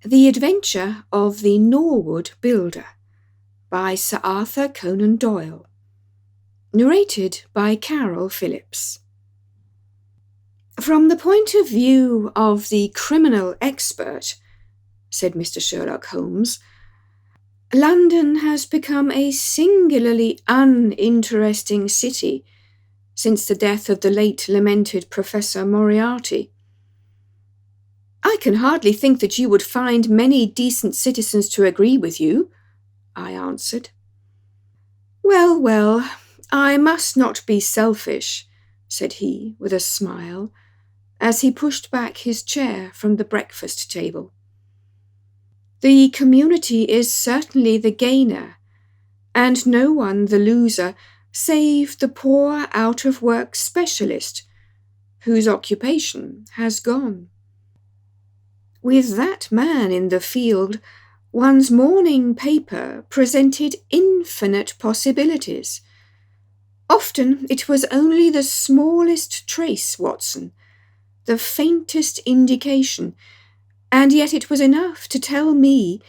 The Adventure of the Norwood Builder by Sir Arthur Conan Doyle. Narrated by Carol Phillips. From the point of view of the criminal expert, said Mr. Sherlock Holmes, London has become a singularly uninteresting city since the death of the late lamented Professor Moriarty. I can hardly think that you would find many decent citizens to agree with you, I answered. Well, I must not be selfish, said he with a smile, as he pushed back his chair from the breakfast table. The community is certainly the gainer, and no one the loser, save the poor out-of-work specialist, whose occupation has gone. With that man in the field, one's morning paper presented infinite possibilities. Often it was only the smallest trace, Watson, the faintest indication, and yet it was enough to tell me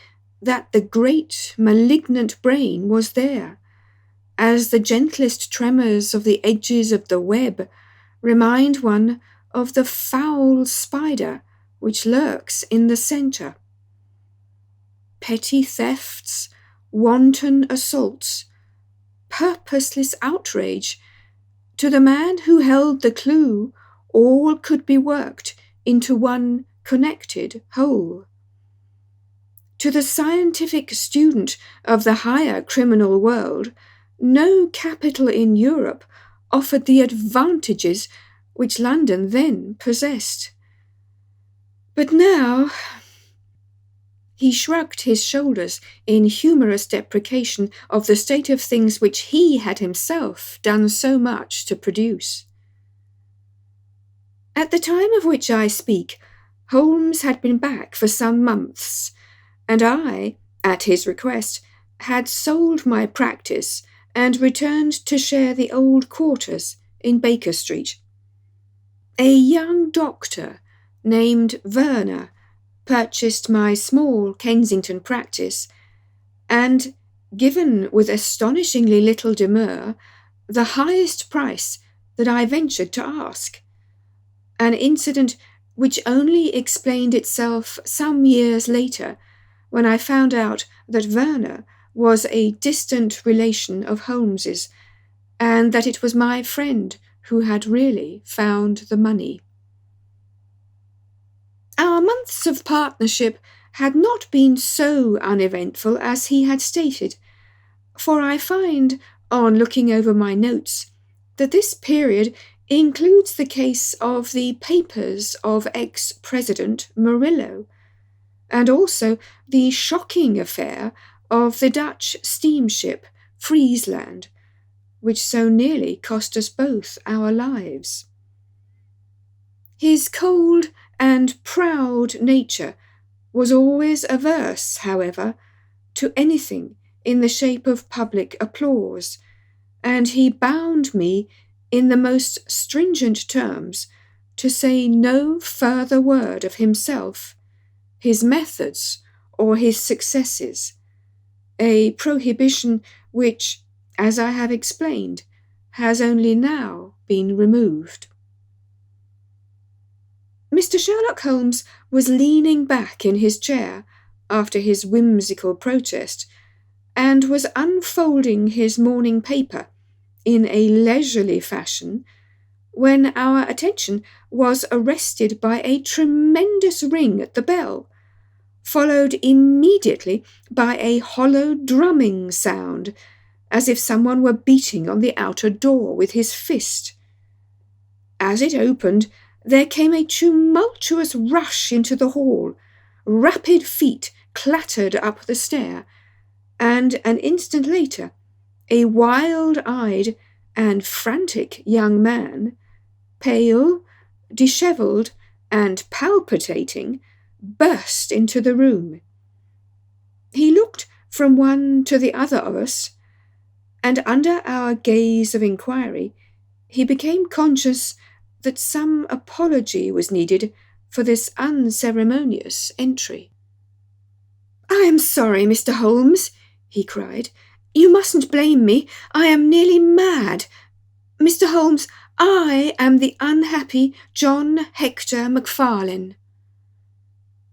that the great malignant brain was there, as the gentlest tremors of the edges of the web remind one of the foul spider which lurks in the centre. Petty thefts, wanton assaults, purposeless outrage, to the man who held the clue, all could be worked into one connected whole. To the scientific student of the higher criminal world, no capital in Europe offered the advantages which London then possessed. But now, he shrugged his shoulders in humorous deprecation of the state of things which he had himself done so much to produce. At the time of which I speak, Holmes had been back for some months, and I, at his request, had sold my practice and returned to share the old quarters in Baker Street. A young doctor named Werner purchased my small Kensington practice, and, given with astonishingly little demur, the highest price that I ventured to ask, an incident which only explained itself some years later when I found out that Werner was a distant relation of Holmes's, and that it was my friend who had really found the money. Our months of partnership had not been so uneventful as he had stated, for I find, on looking over my notes, that this period includes the case of the papers of ex-President Murillo, and also the shocking affair of the Dutch steamship Friesland, which so nearly cost us both our lives. His cold and proud nature was always averse, however, to anything in the shape of public applause, and he bound me in the most stringent terms to say no further word of himself, his methods, or his successes, a prohibition which, as I have explained, has only now been removed. Mr. Sherlock Holmes was leaning back in his chair after his whimsical protest, and was unfolding his morning paper in a leisurely fashion, when our attention was arrested by a tremendous ring at the bell, followed immediately by a hollow drumming sound, as if someone were beating on the outer door with his fist. As it opened, there came a tumultuous rush into the hall, rapid feet clattered up the stair, and an instant later, a wild-eyed and frantic young man, pale, dishevelled, and palpitating, burst into the room. He looked from one to the other of us, and under our gaze of inquiry, he became conscious that some apology was needed for this unceremonious entry. I am sorry, Mr. Holmes, he cried. You mustn't blame me. I am nearly mad. Mr. Holmes, I am the unhappy John Hector Macfarlane.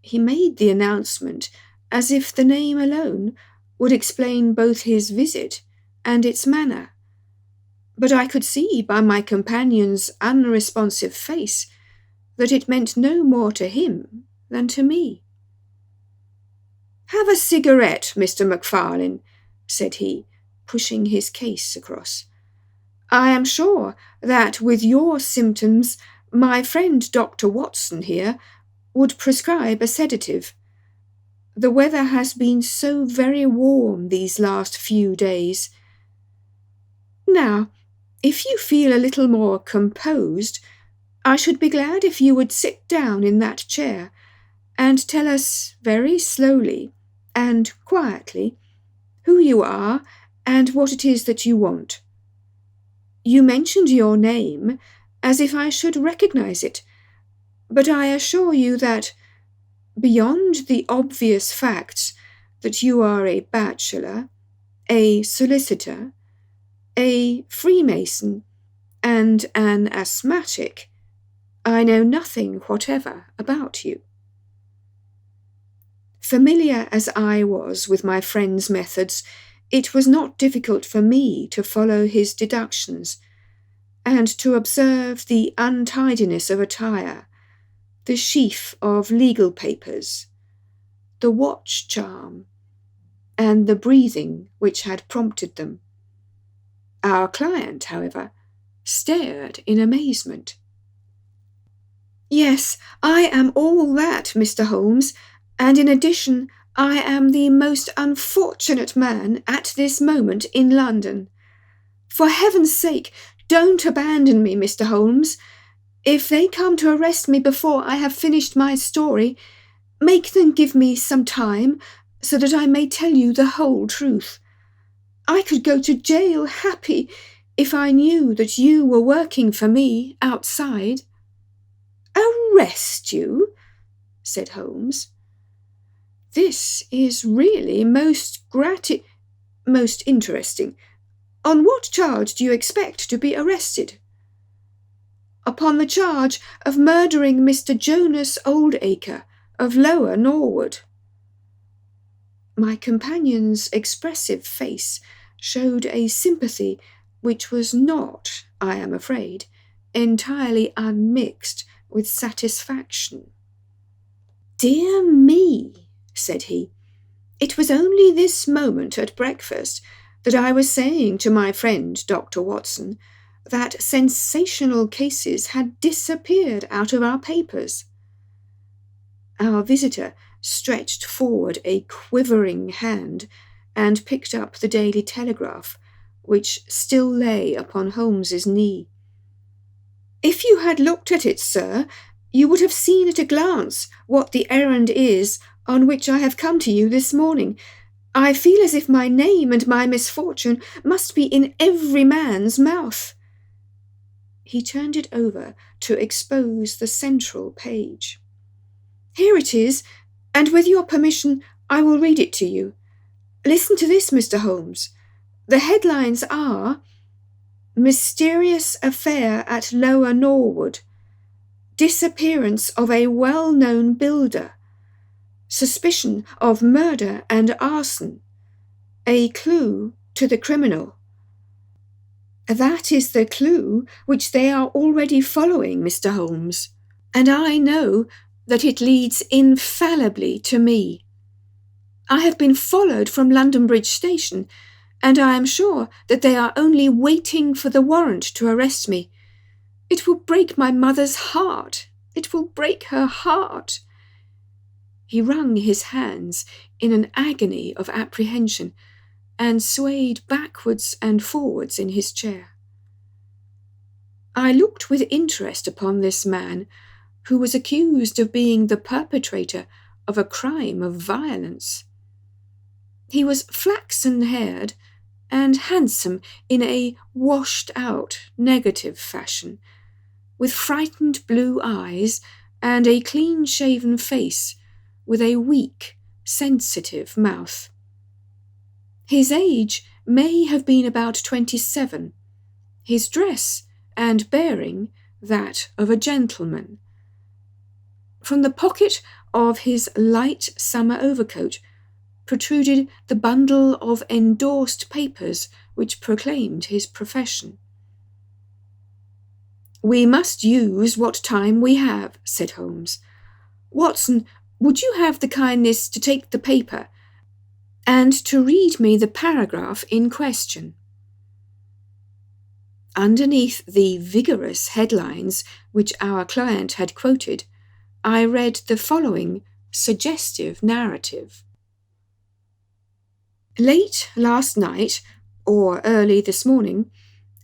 He made the announcement as if the name alone would explain both his visit and its manner. But I could see by my companion's unresponsive face that it meant no more to him than to me. "Have a cigarette, Mr. Macfarlane," said he, pushing his case across. "I am sure that with your symptoms my friend Dr. Watson here would prescribe a sedative. The weather has been so very warm these last few days. Now, if you feel a little more composed, I should be glad if you would sit down in that chair and tell us very slowly and quietly who you are and what it is that you want. You mentioned your name as if I should recognize it, but I assure you that, beyond the obvious facts that you are a bachelor, a solicitor, a Freemason, and an asthmatic, I know nothing whatever about you." Familiar as I was with my friend's methods, it was not difficult for me to follow his deductions, and to observe the untidiness of attire, the sheaf of legal papers, the watch charm, and the breathing which had prompted them. Our client, however, stared in amazement. "Yes, I am all that, Mr. Holmes, and in addition I am the most unfortunate man at this moment in London. For heaven's sake, don't abandon me, Mr. Holmes. If they come to arrest me before I have finished my story, make them give me some time so that I may tell you the whole truth. I could go to jail happy if I knew that you were working for me outside." "Arrest you?" said Holmes. "This is really most interesting. On what charge do you expect to be arrested?" "Upon the charge of murdering Mr. Jonas Oldacre of Lower Norwood." My companion's expressive face showed a sympathy which was not, I am afraid, entirely unmixed with satisfaction. "Dear me," said he, "it was only this moment at breakfast that I was saying to my friend Dr. Watson that sensational cases had disappeared out of our papers." Our visitor stretched forward a quivering hand and picked up the Daily Telegraph, which still lay upon Holmes's knee. "If you had looked at it, sir, you would have seen at a glance what the errand is on which I have come to you this morning. I feel as if my name and my misfortune must be in every man's mouth." He turned it over to expose the central page. "Here it is, and with your permission I will read it to you. Listen to this, Mr. Holmes. The headlines are: Mysterious Affair at Lower Norwood, Disappearance of a Well-Known Builder, Suspicion of Murder and Arson, A Clue to the Criminal. That is the clue which they are already following, Mr. Holmes, and I know that it leads infallibly to me. I have been followed from London Bridge Station, and I am sure that they are only waiting for the warrant to arrest me. It will break my mother's heart. It will break her heart." He wrung his hands in an agony of apprehension, and swayed backwards and forwards in his chair. I looked with interest upon this man, who was accused of being the perpetrator of a crime of violence. He was flaxen-haired and handsome in a washed-out, negative fashion, with frightened blue eyes and a clean-shaven face with a weak sensitive mouth. His age may have been about 27, his dress and bearing that of a gentleman. From the pocket of his light summer overcoat protruded the bundle of endorsed papers which proclaimed his profession. "We must use what time we have," said Holmes. "Watson, would you have the kindness to take the paper and to read me the paragraph in question?" Underneath the vigorous headlines which our client had quoted, I read the following suggestive narrative. Late last night, or early this morning,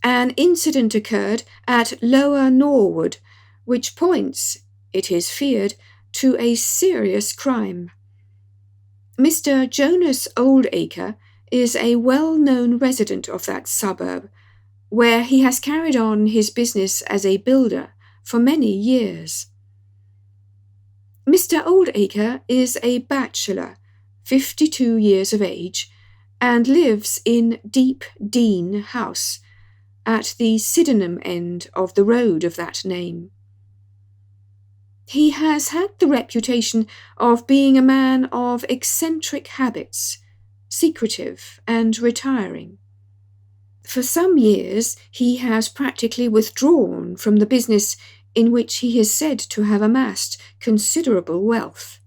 an incident occurred at Lower Norwood, which points, it is feared, to a serious crime. Mr. Jonas Oldacre is a well-known resident of that suburb, where he has carried on his business as a builder for many years. Mr. Oldacre is a bachelor, 52 years of age, and lives in Deep Dean House, at the Sydenham end of the road of that name. He has had the reputation of being a man of eccentric habits, secretive and retiring. For some years he has practically withdrawn from the business in which he is said to have amassed considerable wealth.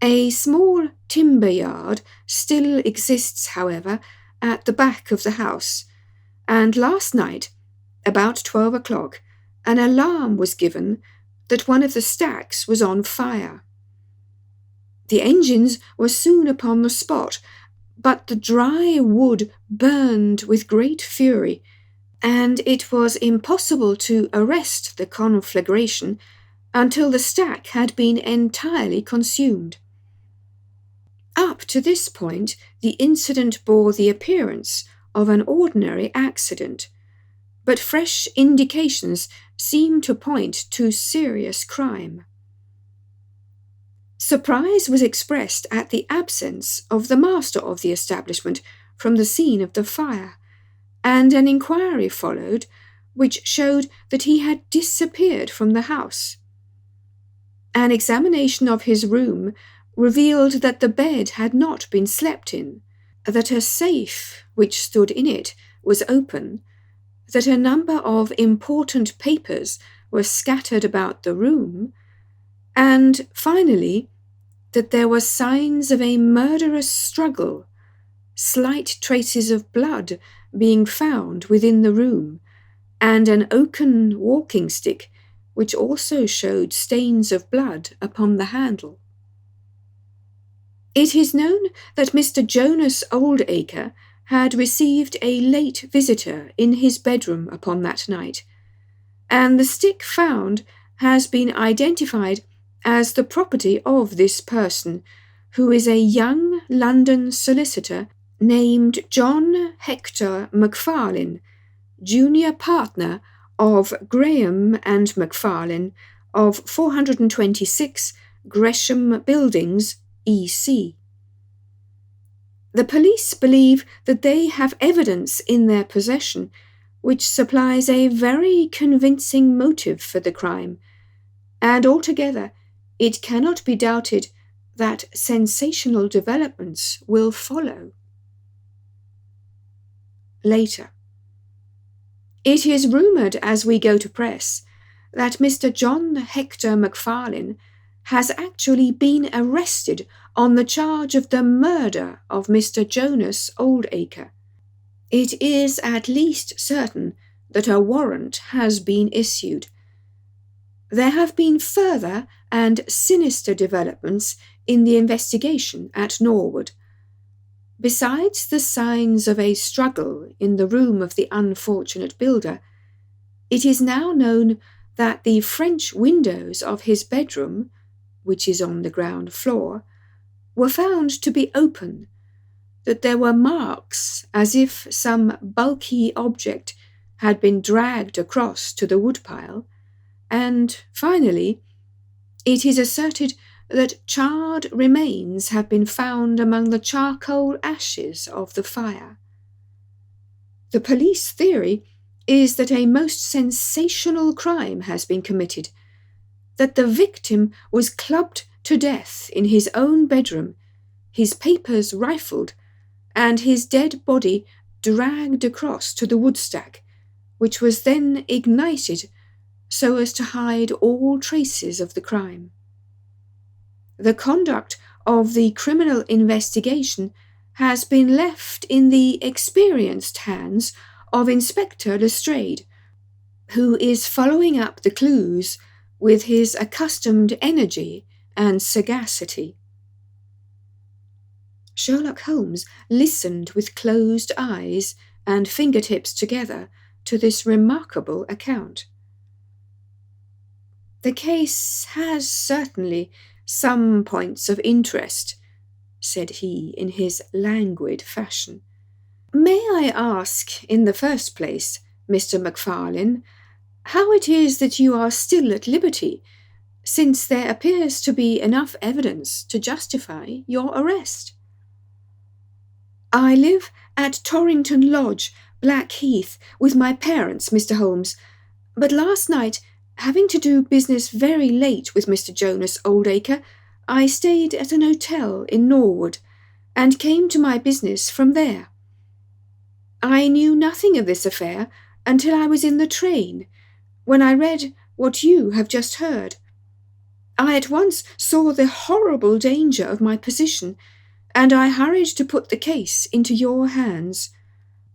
A small timber yard still exists, however, at the back of the house, and last night, about 12 o'clock, an alarm was given that one of the stacks was on fire. The engines were soon upon the spot, but the dry wood burned with great fury, and it was impossible to arrest the conflagration until the stack had been entirely consumed. Up to this point, the incident bore the appearance of an ordinary accident, but fresh indications seem to point to serious crime. Surprise was expressed at the absence of the master of the establishment from the scene of the fire, and an inquiry followed which showed that he had disappeared from the house. An examination of his room revealed that the bed had not been slept in, that a safe which stood in it was open, that a number of important papers were scattered about the room, and, finally, that there were signs of a murderous struggle, slight traces of blood being found within the room, and an oaken walking stick which also showed stains of blood upon the handle. It is known that Mr. Jonas Oldacre had received a late visitor in his bedroom upon that night, and the stick found has been identified as the property of this person, who is a young London solicitor named John Hector Macfarlane, junior partner of Graham and Macfarlane of 426 Gresham Buildings, E.C. The police believe that they have evidence in their possession which supplies a very convincing motive for the crime, and altogether it cannot be doubted that sensational developments will follow. Later. It is rumoured as we go to press that Mr. John Hector Macfarlane has actually been arrested on the charge of the murder of Mr. Jonas Oldacre. It is at least certain that a warrant has been issued. There have been further and sinister developments in the investigation at Norwood. Besides the signs of a struggle in the room of the unfortunate builder, it is now known that the French windows of his bedroom, which is on the ground floor, were found to be open, that there were marks as if some bulky object had been dragged across to the woodpile, and, finally, it is asserted that charred remains have been found among the charcoal ashes of the fire. The police theory is that a most sensational crime has been committed, that the victim was clubbed to death in his own bedroom, his papers rifled, and his dead body dragged across to the woodstack, which was then ignited so as to hide all traces of the crime. The conduct of the criminal investigation has been left in the experienced hands of Inspector Lestrade, who is following up the clues with his accustomed energy and sagacity. Sherlock Holmes listened with closed eyes and fingertips together to this remarkable account. "The case has certainly some points of interest," said he in his languid fashion. "May I ask, in the first place, Mr. Macfarlane, how it is that you are still at liberty, since there appears to be enough evidence to justify your arrest?" "I live at Torrington Lodge, Blackheath, with my parents, Mr. Holmes, but last night, having to do business very late with Mr. Jonas Oldacre, I stayed at an hotel in Norwood, and came to my business from there. I knew nothing of this affair until I was in the train, when I read what you have just heard. I at once saw the horrible danger of my position, and I hurried to put the case into your hands.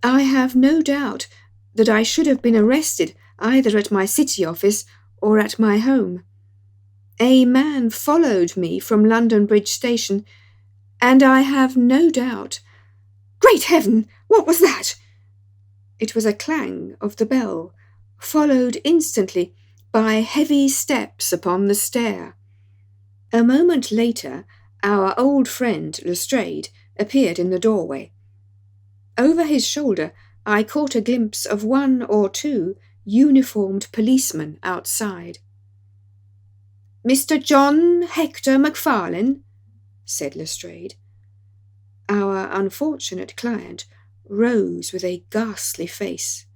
I have no doubt that I should have been arrested either at my city office or at my home. A man followed me from London Bridge Station, and I have no doubt— Great heaven! What was that?" It was a clang of the bell, followed instantly by heavy steps upon the stair. A moment later, our old friend Lestrade appeared in the doorway. Over his shoulder, I caught a glimpse of one or two uniformed policemen outside. "Mr. John Hector Macfarlane," said Lestrade. Our unfortunate client rose with a ghastly face.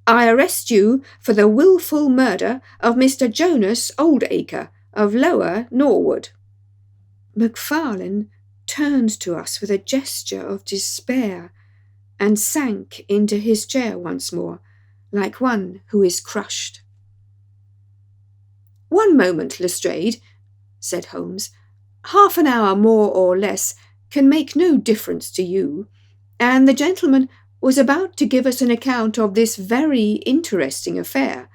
"I arrest you for the wilful murder of Mr. Jonas Oldacre of Lower Norwood." Macfarlane turned to us with a gesture of despair and sank into his chair once more, like one who is crushed. "One moment, Lestrade," said Holmes. "Half an hour more or less can make no difference to you, and the gentleman was about to give us an account of this very interesting affair,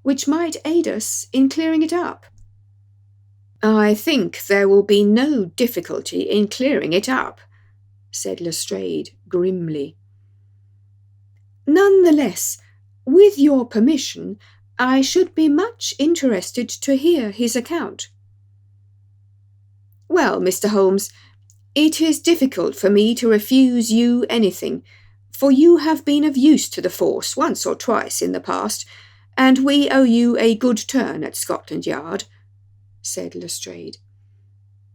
which might aid us in clearing it up." "I think there will be no difficulty in clearing it up," said Lestrade grimly. "Nonetheless, with your permission, I should be much interested to hear his account." "Well, Mr. Holmes, it is difficult for me to refuse you anything, for you have been of use to the force once or twice in the past, and we owe you a good turn at Scotland Yard," said Lestrade.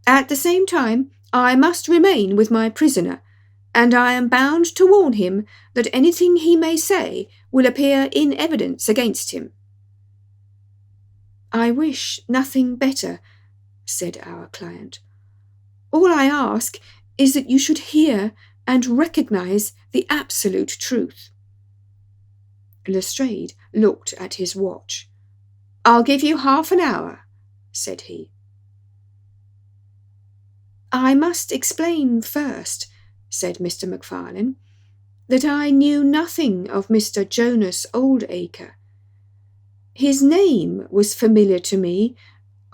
"At the same time, I must remain with my prisoner, and I am bound to warn him that anything he may say will appear in evidence against him." "I wish nothing better," said our client. "All I ask is that you should hear and recognize the absolute truth." Lestrade looked at his watch. "I'll give you half an hour," said he. "I must explain first," said Mr. Macfarlane, "that I knew nothing of Mr. Jonas Oldacre. His name was familiar to me,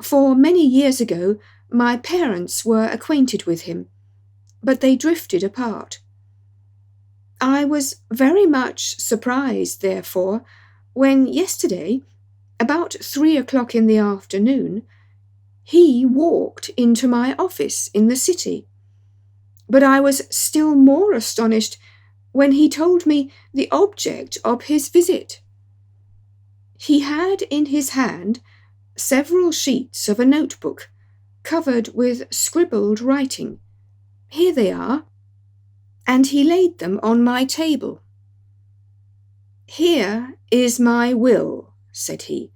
for many years ago my parents were acquainted with him, but they drifted apart. I was very much surprised, therefore, when yesterday, about 3 o'clock in the afternoon, he walked into my office in the city. But I was still more astonished when he told me the object of his visit. He had in his hand several sheets of a notebook, covered with scribbled writing. Here they are. And he laid them on my table. Here is my will, said he.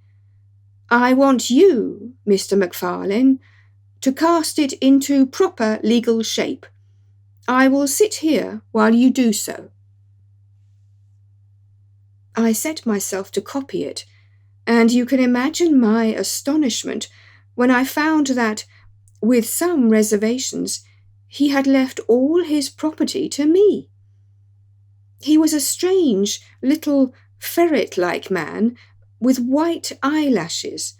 I want you, Mr. Macfarlane, to cast it into proper legal shape. I will sit here while you do so. I set myself to copy it, and you can imagine my astonishment when I found that, with some reservations, he had left all his property to me. He was a strange, little, ferret-like man with white eyelashes,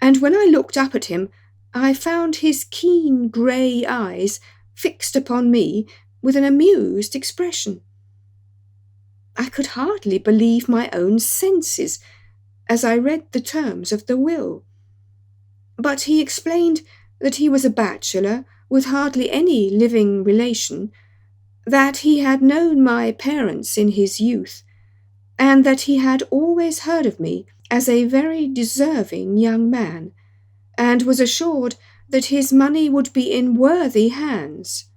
and when I looked up at him, I found his keen grey eyes fixed upon me with an amused expression. I could hardly believe my own senses as I read the terms of the will. But he explained that he was a bachelor with hardly any living relation, that he had known my parents in his youth, and that he had always heard of me as a very deserving young man, and was assured that his money would be in worthy hands.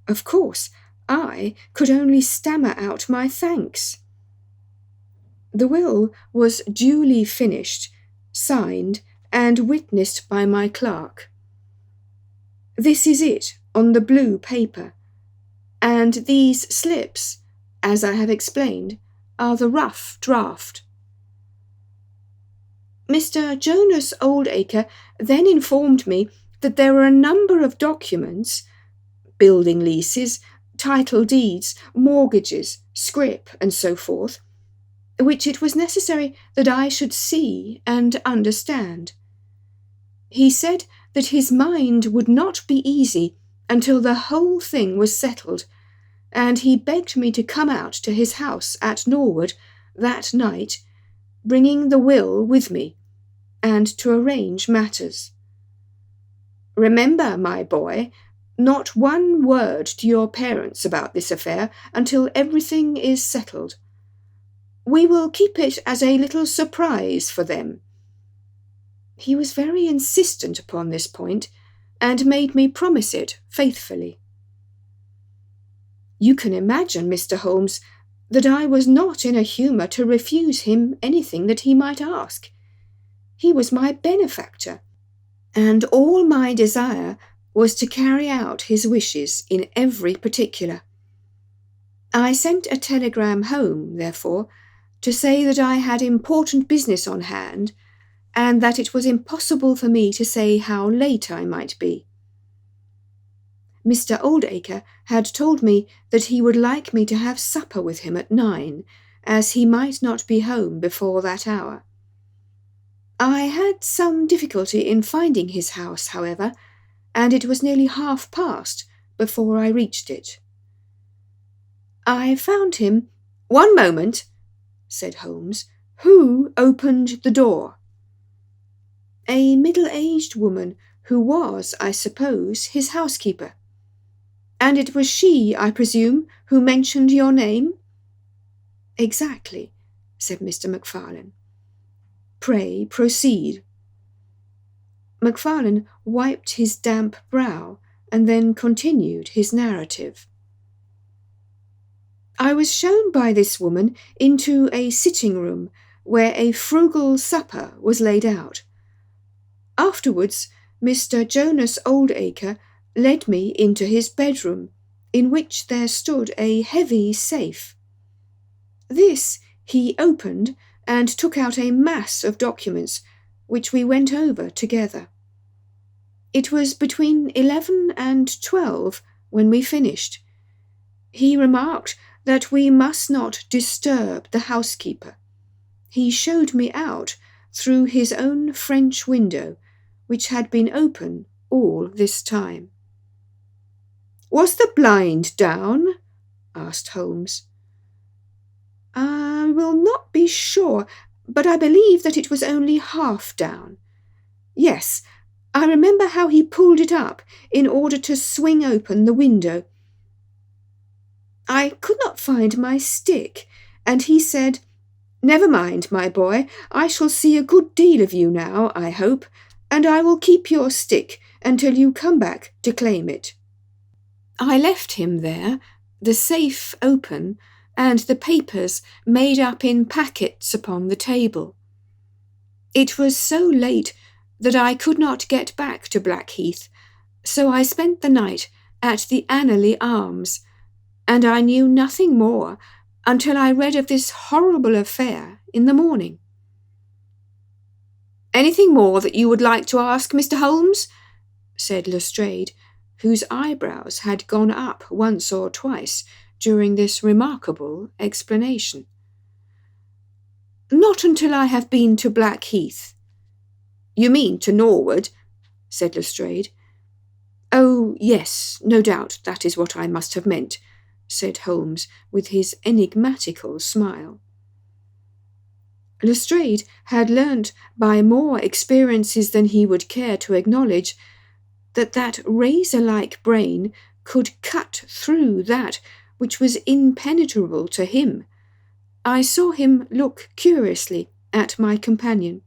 Of course, I could only stammer out my thanks. The will was duly finished, signed, and witnessed by my clerk. This is it on the blue paper, and these slips, as I have explained, are the rough draft. Mr. Jonas Oldacre then informed me that there were a number of documents, building leases, title deeds, mortgages, scrip, and so forth, which it was necessary that I should see and understand. He said that his mind would not be easy until the whole thing was settled, and he begged me to come out to his house at Norwood that night, bringing the will with me, and to arrange matters. Remember, my boy, not one word to your parents about this affair until everything is settled. We will keep it as a little surprise for them. He was very insistent upon this point, and made me promise it faithfully. You can imagine, Mr. Holmes, that I was not in a humour to refuse him anything that he might ask. He was my benefactor, and all my desire was to carry out his wishes in every particular. I sent a telegram home, therefore, to say that I had important business on hand, and that it was impossible for me to say how late I might be. Mr. Oldacre had told me that he would like me to have supper with him at 9, as he might not be home before that hour. I had some difficulty in finding his house, however, and it was nearly past before I reached it. I found him— "One moment," said Holmes. "Who opened the door?" "A middle-aged woman who was, I suppose, his housekeeper." "And it was she, I presume, who mentioned your name?" "Exactly," said Mr. Macfarlane. "Pray proceed." Macfarlane wiped his damp brow and then continued his narrative. "I was shown by this woman into a sitting-room where a frugal supper was laid out. Afterwards, Mr. Jonas Oldacre led me into his bedroom, in which there stood a heavy safe. This he opened and took out a mass of documents, which we went over together. It was between 11 and 12 when we finished. He remarked that we must not disturb the housekeeper. He showed me out through his own French window, which had been open all this time. "Was the blind down?" asked Holmes. "I will not be sure, but I believe that it was only half down. Yes, I remember how he pulled it up in order to swing open the window. I could not find my stick, and he said, 'Never mind, my boy, I shall see a good deal of you now, I hope, and I will keep your stick until you come back to claim it." I left him there, the safe open, and the papers made up in packets upon the table. It was so late that I could not get back to Blackheath, so I spent the night at the Annerley Arms, and I knew nothing more until I read of this horrible affair in the morning. "Anything more that you would like to ask, Mr. Holmes?" said Lestrade, whose eyebrows had gone up once or twice during this remarkable explanation. "Not until I have been to Blackheath." "You mean to Norwood?" said Lestrade. "Oh, yes, no doubt that is what I must have meant," said Holmes with his enigmatical smile. Lestrade had learnt by more experiences than he would care to acknowledge that razor-like brain could cut through that which was impenetrable to him. I saw him look curiously at my companion.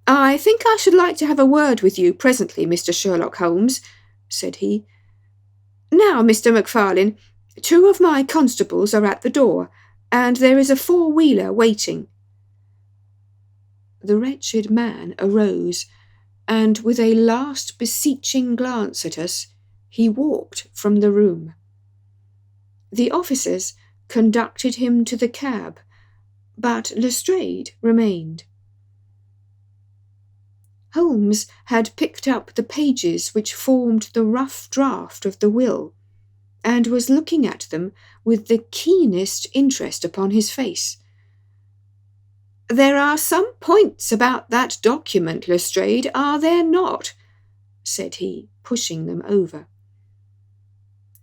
"I think I should like to have a word with you presently, Mr. Sherlock Holmes," said he. "Now, Mr. Macfarlane, 2 of my constables are at the door, and there is a 4-wheeler waiting." The wretched man arose, and with a last beseeching glance at us, he walked from the room. The officers conducted him to the cab, but Lestrade remained. Holmes had picked up the pages which formed the rough draft of the will, and was looking at them with the keenest interest upon his face. "There are some points about that document, Lestrade, are there not?" said he, pushing them over.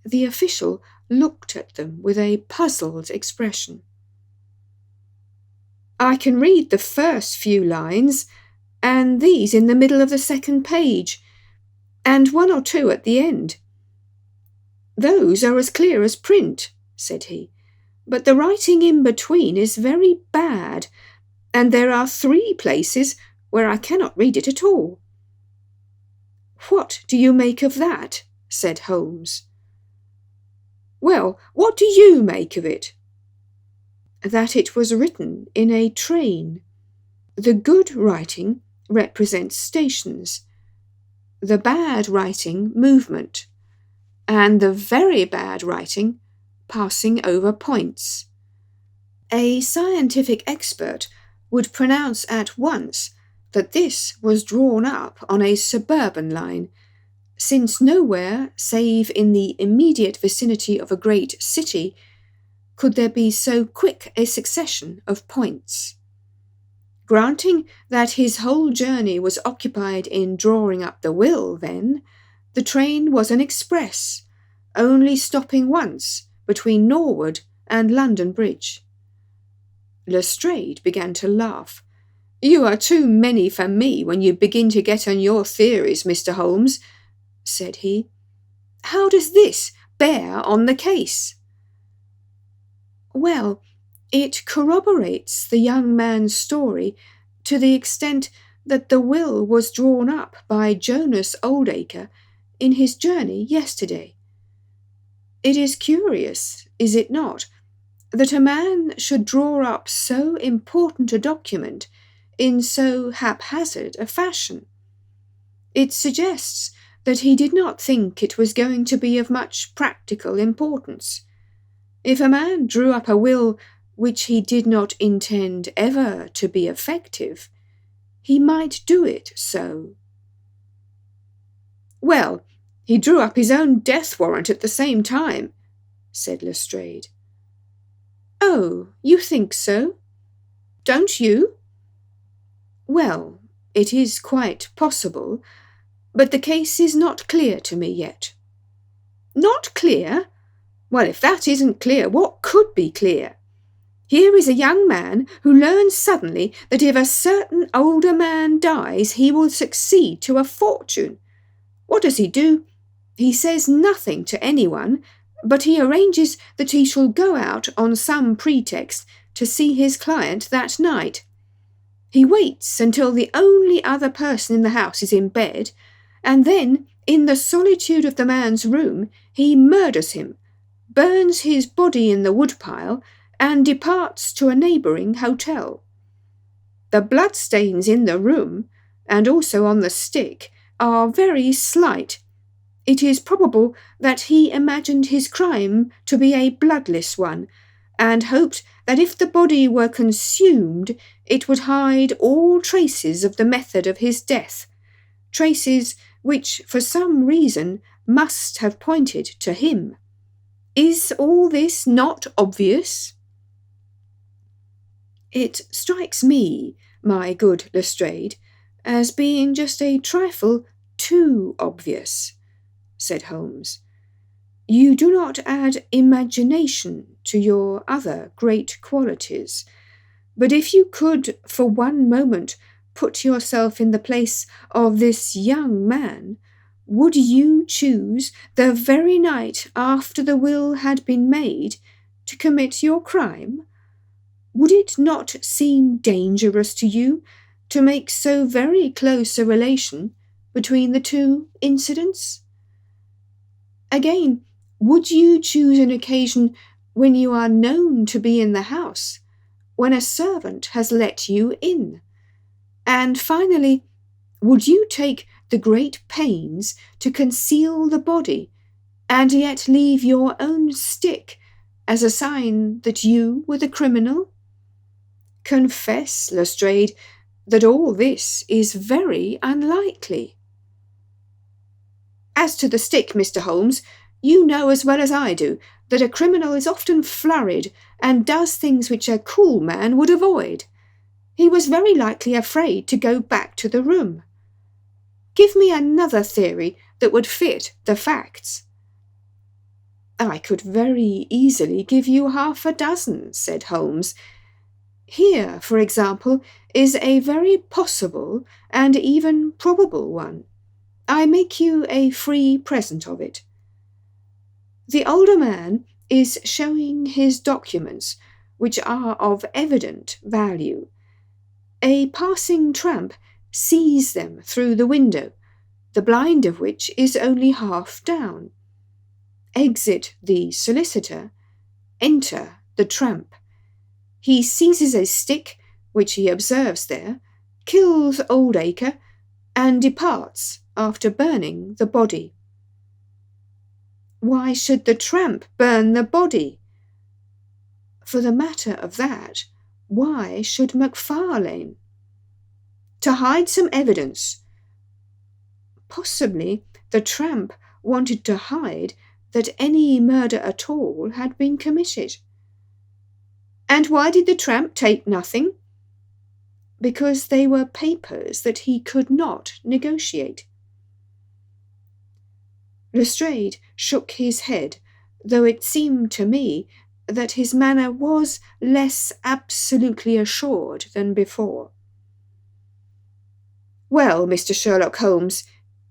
The official looked at them with a puzzled expression. "I can read the first few lines, and these in the middle of the second page, and 1 or 2 at the end. Those are as clear as print," said he, "but the writing in between is very bad, and there are 3 places where I cannot read it at all." "What do you make of that?" said Holmes. "Well, what do you make of it?" "That it was written in a train. The good writing represents stations, the bad writing movement, and the very bad writing passing over points. A scientific expert would pronounce at once that this was drawn up on a suburban line, since nowhere, save in the immediate vicinity of a great city, could there be so quick a succession of points. Granting that his whole journey was occupied in drawing up the will, then, the train was an express, only stopping once between Norwood and London Bridge." Lestrade began to laugh. "You are too many for me when you begin to get on your theories, Mr. Holmes," said he. "How does this bear on the case?" "Well, it corroborates the young man's story to the extent that the will was drawn up by Jonas Oldacre in his journey yesterday. It is curious, is it not, that a man should draw up so important a document in so haphazard a fashion. It suggests that he did not think it was going to be of much practical importance. If a man drew up a will which he did not intend ever to be effective, he might do it so." "Well, he drew up his own death warrant at the same time," said Lestrade. "Oh, you think so? Don't you?" "Well, it is quite possible, but the case is not clear to me yet." "Not clear? Well, if that isn't clear, what could be clear? Here is a young man who learns suddenly that if a certain older man dies, he will succeed to a fortune. What does he do? He says nothing to anyone, but he arranges that he shall go out on some pretext to see his client that night. He waits until the only other person in the house is in bed, and then, in the solitude of the man's room, he murders him, burns his body in the woodpile, and departs to a neighbouring hotel. The bloodstains in the room, and also on the stick, are very slight. It is probable that he imagined his crime to be a bloodless one, and hoped that if the body were consumed, it would hide all traces of the method of his death, traces which, for some reason, must have pointed to him. Is all this not obvious? It strikes me, my good Lestrade, as being just a trifle too obvious, said Holmes. You do not add imagination to your other great qualities, but if you could for one moment put yourself in the place of this young man, would you choose the very night after the will had been made to commit your crime? Would it not seem dangerous to you to make so very close a relation between the two incidents? Again, would you choose an occasion when you are known to be in the house, when a servant has let you in? And finally, would you take the great pains to conceal the body, and yet leave your own stick as a sign that you were the criminal? Confess, Lestrade, that all this is very unlikely. As to the stick, Mr. Holmes, you know as well as I do that a criminal is often flurried and does things which a cool man would avoid. He was very likely afraid to go back to the room. Give me another theory that would fit the facts. I could very easily give you half a dozen, said Holmes. Here, for example, is a very possible and even probable one. I make you a free present of it. The older man is showing his documents, which are of evident value. A passing tramp sees them through the window, the blind of which is only half down. Exit the solicitor, enter the tramp. He seizes a stick, which he observes there, kills Oldacre, and departs after burning the body. Why should the tramp burn the body? For the matter of that, why should Macfarlane? To hide some evidence. Possibly the tramp wanted to hide that any murder at all had been committed. And why did the tramp take nothing? Because they were papers that he could not negotiate. Lestrade shook his head, though it seemed to me that his manner was less absolutely assured than before. Well, Mr. Sherlock Holmes,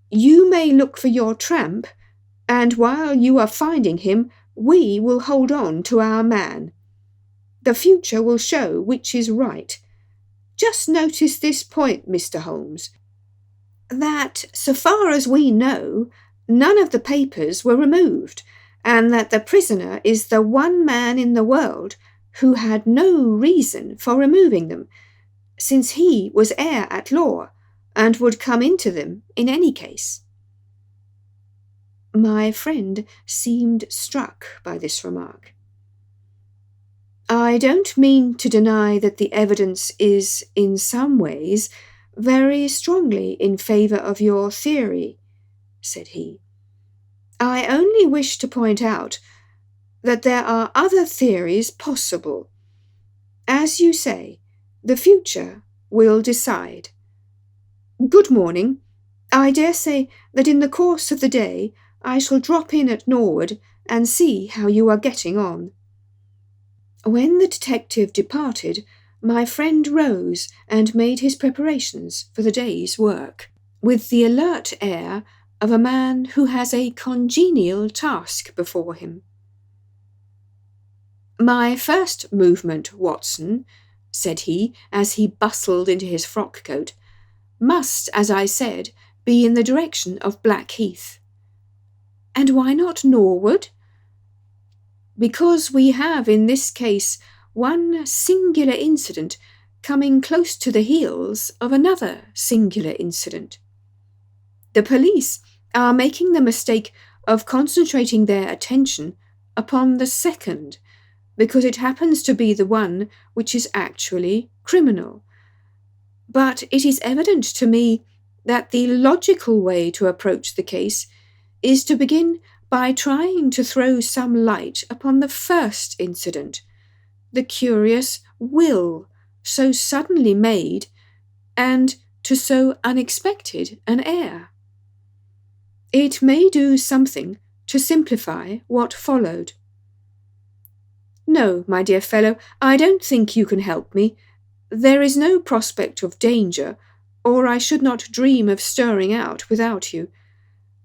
you may look for your tramp, and while you are finding him, we will hold on to our man. The future will show which is right. Just notice this point, Mr. Holmes, that, so far as we know, none of the papers were removed, and that the prisoner is the one man in the world who had no reason for removing them, since he was heir at law, and would come into them in any case. My friend seemed struck by this remark. I don't mean to deny that the evidence is, in some ways, very strongly in favour of your theory, said he. I only wish to point out that there are other theories possible. As you say, the future will decide. Good morning. I dare say that in the course of the day I shall drop in at Norwood and see how you are getting on. When the detective departed, my friend rose and made his preparations for the day's work, with the alert air of a man who has a congenial task before him. My first movement, Watson, said he, as he bustled into his frock-coat, must, as I said, be in the direction of Blackheath. And why not Norwood? Because we have in this case one singular incident coming close to the heels of another singular incident. The police are making the mistake of concentrating their attention upon the second, because it happens to be the one which is actually criminal. But it is evident to me that the logical way to approach the case is to begin by trying to throw some light upon the first incident, the curious will so suddenly made and to so unexpected an heir. It may do something to simplify what followed. No, my dear fellow, I don't think you can help me. There is no prospect of danger, or I should not dream of stirring out without you.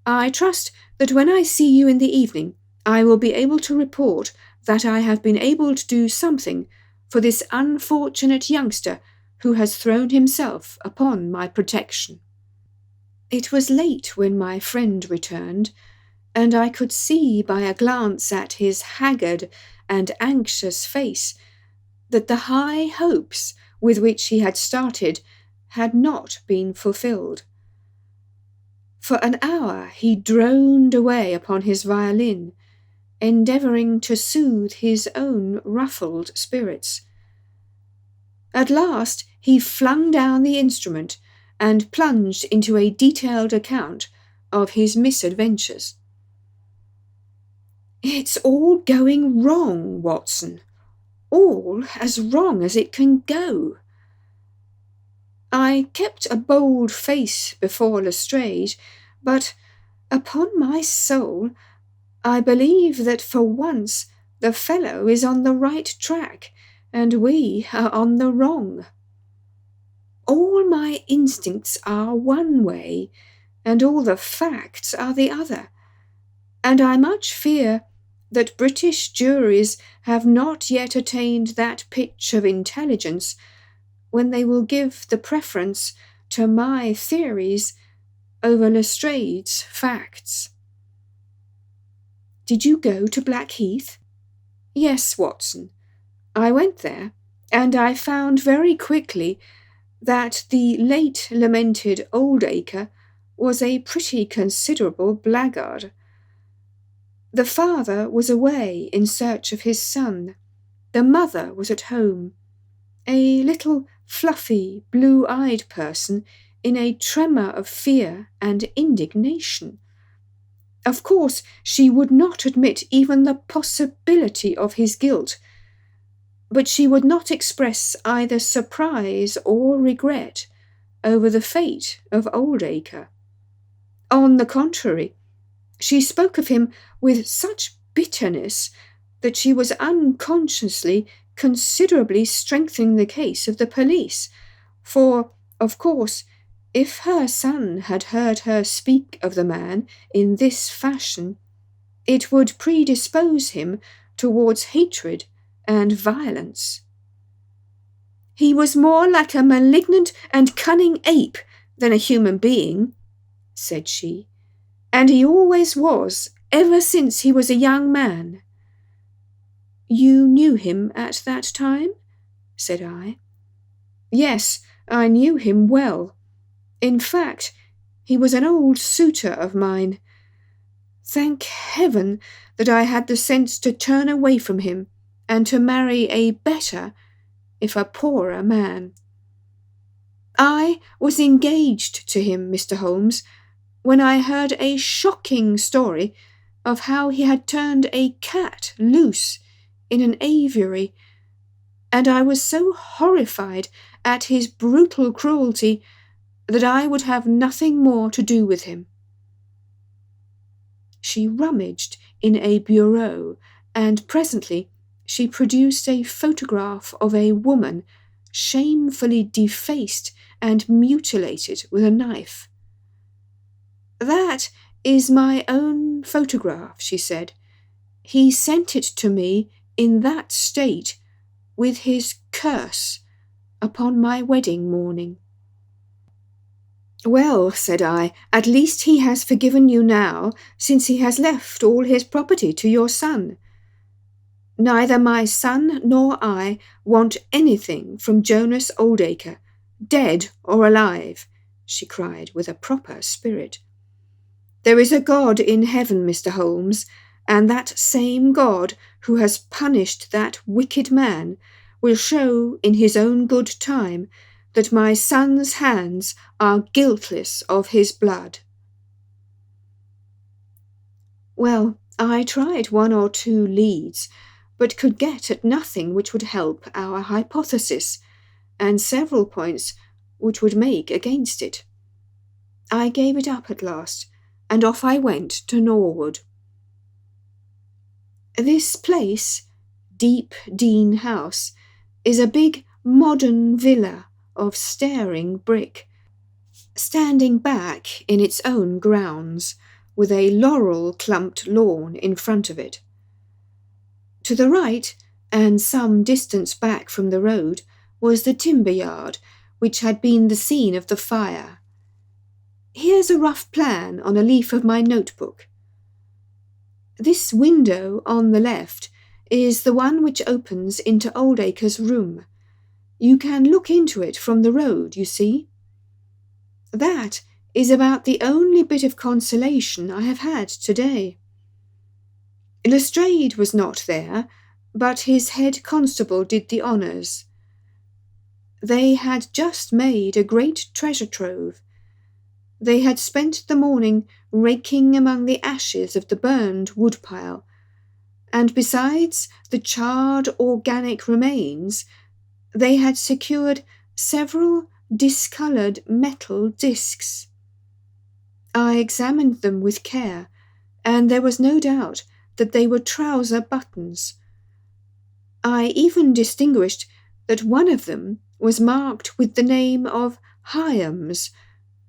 I trust that when I see you in the evening, I will be able to report that I have been able to do something for this unfortunate youngster who has thrown himself upon my protection. It was late when my friend returned, and I could see by a glance at his haggard and anxious face that the high hopes with which he had started had not been fulfilled. For an hour he droned away upon his violin, endeavouring to soothe his own ruffled spirits. At last he flung down the instrument and plunged into a detailed account of his misadventures. "It's all going wrong, Watson. All as wrong as it can go. I kept a bold face before Lestrade, but, upon my soul, I believe that for once the fellow is on the right track, and we are on the wrong. All my instincts are one way, and all the facts are the other, and I much fear that British juries have not yet attained that pitch of intelligence when they will give the preference to my theories over Lestrade's facts." "Did you go to Blackheath?" "Yes, Watson. I went there, and I found very quickly that the late lamented Oldacre was a pretty considerable blackguard. The father was away in search of his son. The mother was at home, a little fluffy, blue-eyed person in a tremor of fear and indignation. Of course, she would not admit even the possibility of his guilt, but she would not express either surprise or regret over the fate of Oldacre. On the contrary, she spoke of him with such bitterness that she was unconsciously considerably strengthening the case of the police, for, of course, if her son had heard her speak of the man in this fashion, it would predispose him towards hatred and violence. "He was more like a malignant and cunning ape than a human being," said she, "and he always was, ever since he was a young man." "You knew him at that time?" said I. "Yes, I knew him well. In fact, he was an old suitor of mine. Thank heaven that I had the sense to turn away from him and to marry a better, if a poorer man. I was engaged to him, Mr. Holmes, when I heard a shocking story of how he had turned a cat loose in an aviary, and I was so horrified at his brutal cruelty that I would have nothing more to do with him." She rummaged in a bureau, and presently she produced a photograph of a woman shamefully defaced and mutilated with a knife. "That is my own photograph," she said. "He sent it to me in that state, with his curse upon my wedding morning." "Well," said I, "at least he has forgiven you now, since he has left all his property to your son." "Neither my son nor I want anything from Jonas Oldacre, dead or alive," she cried with a proper spirit. "There is a God in heaven, Mr. Holmes, and that same God who has punished that wicked man will show in his own good time that my son's hands are guiltless of his blood." Well, I tried 1 or 2 leads, but could get at nothing which would help our hypothesis, and several points which would make against it. I gave it up at last, and off I went to Norwood. This place, Deep Dean House, is a big modern villa of staring brick, standing back in its own grounds, with a laurel-clumped lawn in front of it. To the right, and some distance back from the road, was the timber yard, which had been the scene of the fire. Here's a rough plan on a leaf of my notebook. This window on the left is the one which opens into Oldacre's room. You can look into it from the road, you see. That is about the only bit of consolation I have had today. Lestrade was not there, but his head constable did the honours. They had just made a great treasure trove. They had spent the morning raking among the ashes of the burned woodpile, and besides the charred organic remains, they had secured several discoloured metal discs. I examined them with care, and there was no doubt that they were trouser buttons. I even distinguished that one of them was marked with the name of Hyams,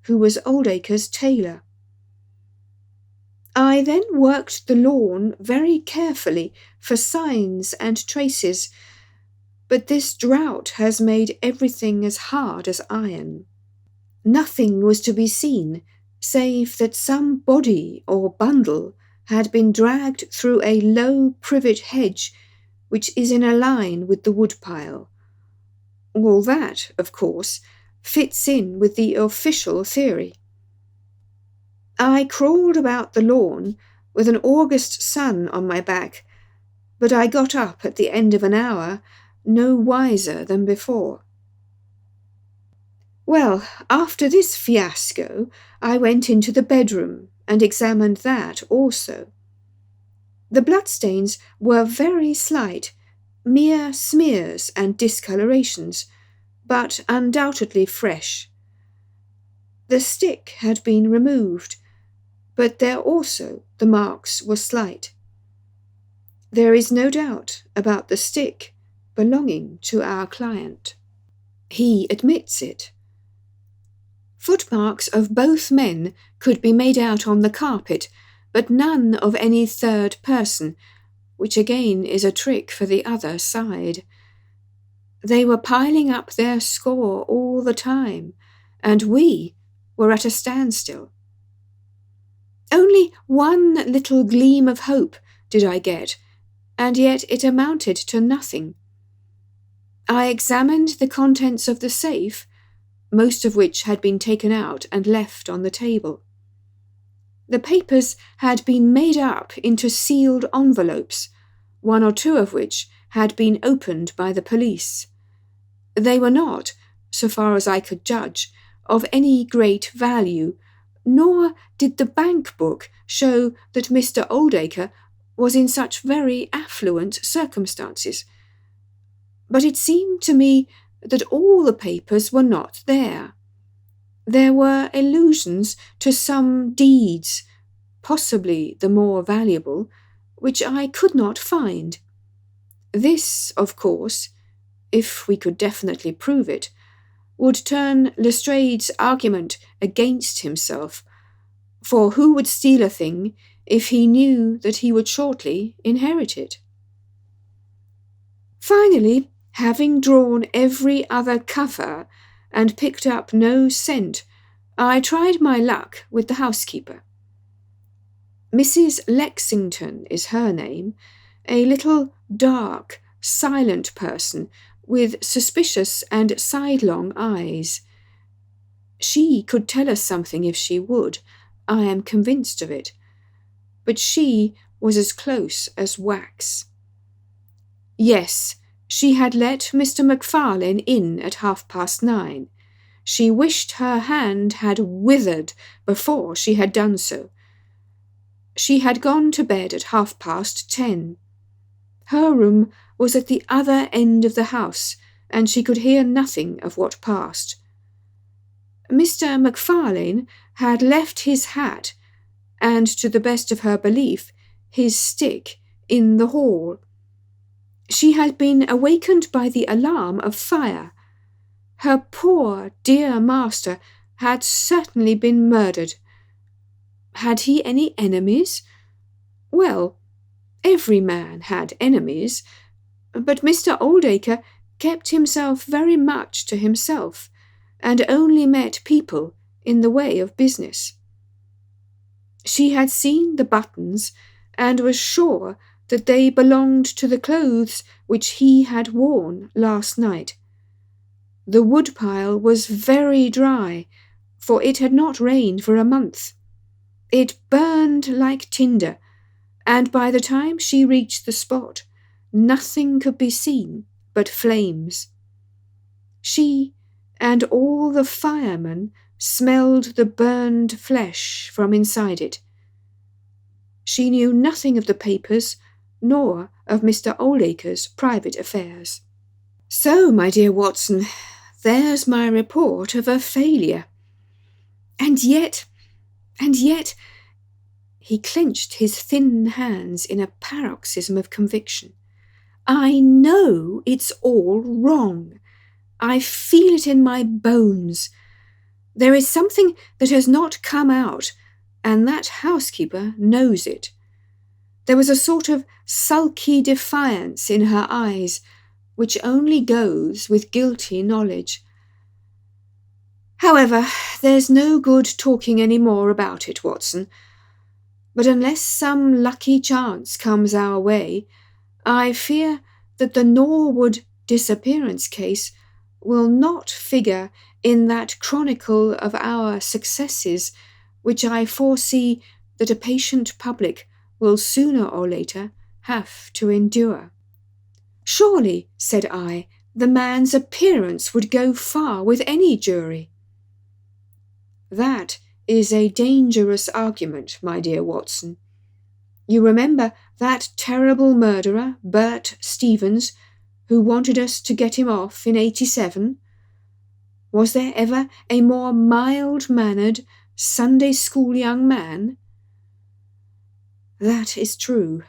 who was Oldacre's tailor. I then worked the lawn very carefully for signs and traces, but this drought has made everything as hard as iron. Nothing was to be seen, save that some body or bundle had been dragged through a low privet hedge which is in a line with the woodpile. All that, of course, fits in with the official theory. I crawled about the lawn with an August sun on my back, but I got up at the end of an hour no wiser than before. Well, after this fiasco, I went into the bedroom and examined that also. The bloodstains were very slight, mere smears and discolorations, but undoubtedly fresh. The stick had been removed, but there also the marks were slight. There is no doubt about the stick belonging to our client. He admits it. Footmarks of both men could be made out on the carpet, but none of any third person, which again is a trick for the other side. They were piling up their score all the time, and we were at a standstill. Only one little gleam of hope did I get, and yet it amounted to nothing. I examined the contents of the safe, most of which had been taken out and left on the table. The papers had been made up into sealed envelopes, 1 or 2 of which had been opened by the police. They were not, so far as I could judge, of any great value, nor did the bank book show that Mr. Oldacre was in such very affluent circumstances. But it seemed to me that all the papers were not there. There were allusions to some deeds, possibly the more valuable, which I could not find. This, of course, if we could definitely prove it, would turn Lestrade's argument against himself, for who would steal a thing if he knew that he would shortly inherit it? Finally, Having drawn every other cover and picked up no scent, I tried my luck with the housekeeper. Mrs. Lexington is her name, a little dark, silent person with suspicious and sidelong eyes. She could tell us something if she would, I am convinced of it, but she was as close as wax. Yes, she had let Mr. MacFarlane in at 9:30. She wished her hand had withered before she had done so. She had gone to bed at 10:30. Her room was at the other end of the house, and she could hear nothing of what passed. Mr. MacFarlane had left his hat, and, to the best of her belief, his stick in the hall. She had been awakened by the alarm of fire. Her poor dear master had certainly been murdered. Had he any enemies? Well, every man had enemies, but Mr. Oldacre kept himself very much to himself, and only met people in the way of business. She had seen the buttons, and was sure that they belonged to the clothes which he had worn last night. The woodpile was very dry, for it had not rained for a month. It burned like tinder, and by the time she reached the spot, nothing could be seen but flames. She and all the firemen smelled the burned flesh from inside it. She knew nothing of the papers, nor of Mr. Oldacre's private affairs. So, my dear Watson, there's my report of a failure. And yet, he clenched his thin hands in a paroxysm of conviction. I know it's all wrong. I feel it in my bones. There is something that has not come out, and that housekeeper knows it. There was a sort of sulky defiance in her eyes, which only goes with guilty knowledge. However, there's no good talking any more about it, Watson. But unless some lucky chance comes our way, I fear that the Norwood disappearance case will not figure in that chronicle of our successes which I foresee that a patient public will sooner or later have to endure. Surely, said I, the man's appearance would go far with any jury. That is a dangerous argument, my dear Watson. You remember that terrible murderer, Bert Stevens, who wanted us to get him off in 87? Was there ever a more mild-mannered, Sunday school young man? That is true.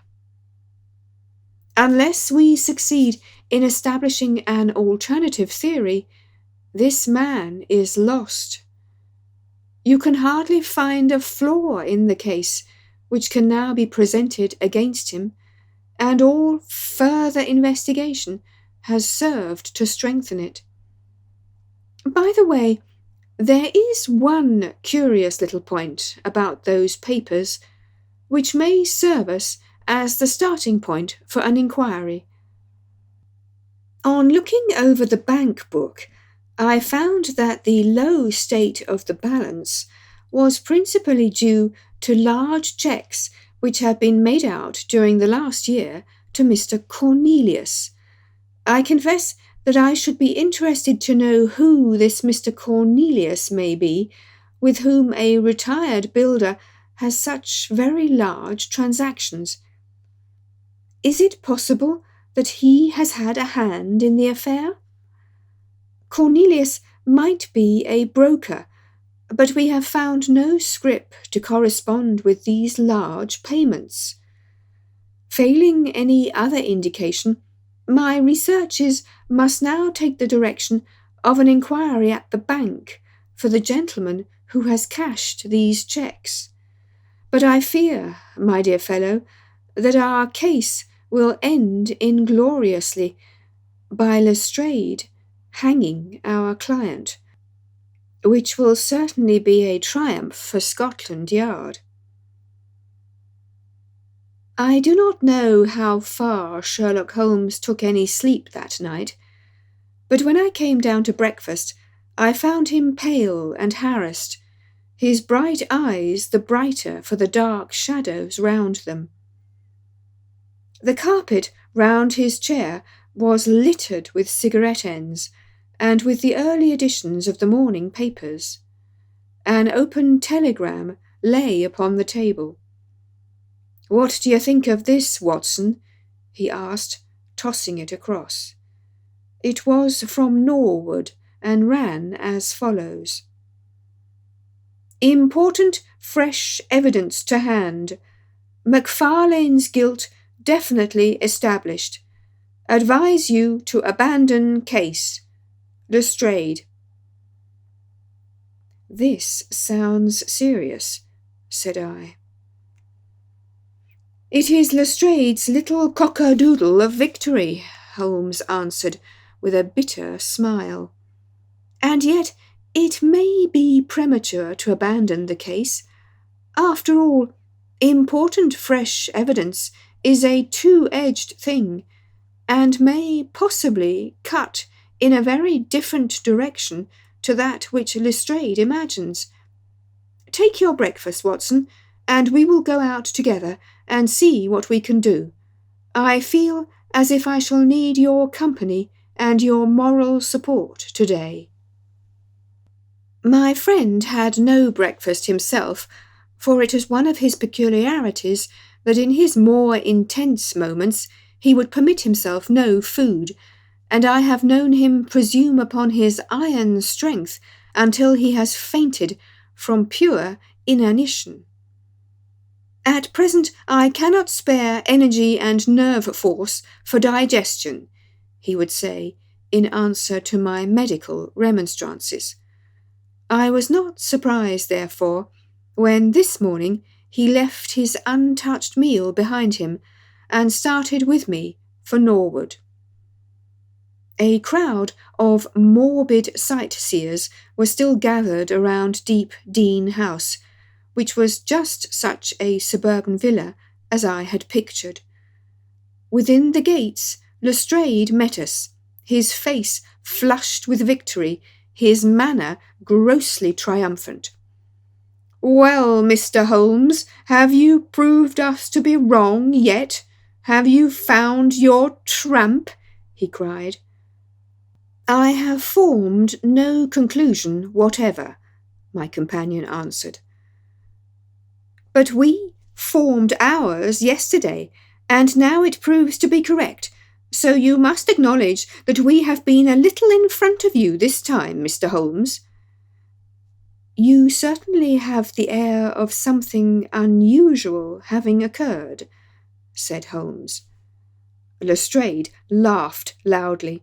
Unless we succeed in establishing an alternative theory, this man is lost. You can hardly find a flaw in the case which can now be presented against him, and all further investigation has served to strengthen it. By the way, there is one curious little point about those papers which may serve us as the starting point for an inquiry. On looking over the bank book, I found that the low state of the balance was principally due to large cheques which had been made out during the last year to Mr. Cornelius. I confess that I should be interested to know who this Mr. Cornelius may be, with whom a retired builder has such very large transactions. Is it possible that he has had a hand in the affair? Cornelius might be a broker, but we have found no scrip to correspond with these large payments. Failing any other indication, my researches must now take the direction of an inquiry at the bank for the gentleman who has cashed these cheques. But I fear, my dear fellow, that our case will end ingloriously, by Lestrade hanging our client, which will certainly be a triumph for Scotland Yard. I do not know how far Sherlock Holmes took any sleep that night, but when I came down to breakfast, I found him pale and harassed, his bright eyes the brighter for the dark shadows round them. The carpet round his chair was littered with cigarette ends and with the early editions of the morning papers. An open telegram lay upon the table. "What do you think of this, Watson?" he asked, tossing it across. It was from Norwood and ran as follows. "Important fresh evidence to hand. Macfarlane's guilt definitely established. Advise you to abandon case. Lestrade." "This sounds serious," said I. "It is Lestrade's little cock-a-doodle of victory," Holmes answered with a bitter smile. "And yet it may be premature to abandon the case. After all, important fresh evidence is a two-edged thing, and may possibly cut in a very different direction to that which Lestrade imagines. Take your breakfast, Watson, and we will go out together and see what we can do. I feel as if I shall need your company and your moral support today." My friend had no breakfast himself, for it was one of his peculiarities that in his more intense moments he would permit himself no food, and I have known him presume upon his iron strength until he has fainted from pure inanition. "At present I cannot spare energy and nerve force for digestion," he would say, in answer to my medical remonstrances. I was not surprised, therefore, when this morning he left his untouched meal behind him and started with me for Norwood. A crowd of morbid sightseers was still gathered around Deep Dean House, which was just such a suburban villa as I had pictured. Within the gates, Lestrade met us, his face flushed with victory, his manner grossly triumphant. "Well, Mr. Holmes, have you proved us to be wrong yet? Have you found your tramp?" he cried. "I have formed no conclusion whatever," my companion answered. "But we formed ours yesterday, and now it proves to be correct, so you must acknowledge that we have been a little in front of you this time, Mr. Holmes." "You certainly have the air of something unusual having occurred," said Holmes. Lestrade laughed loudly.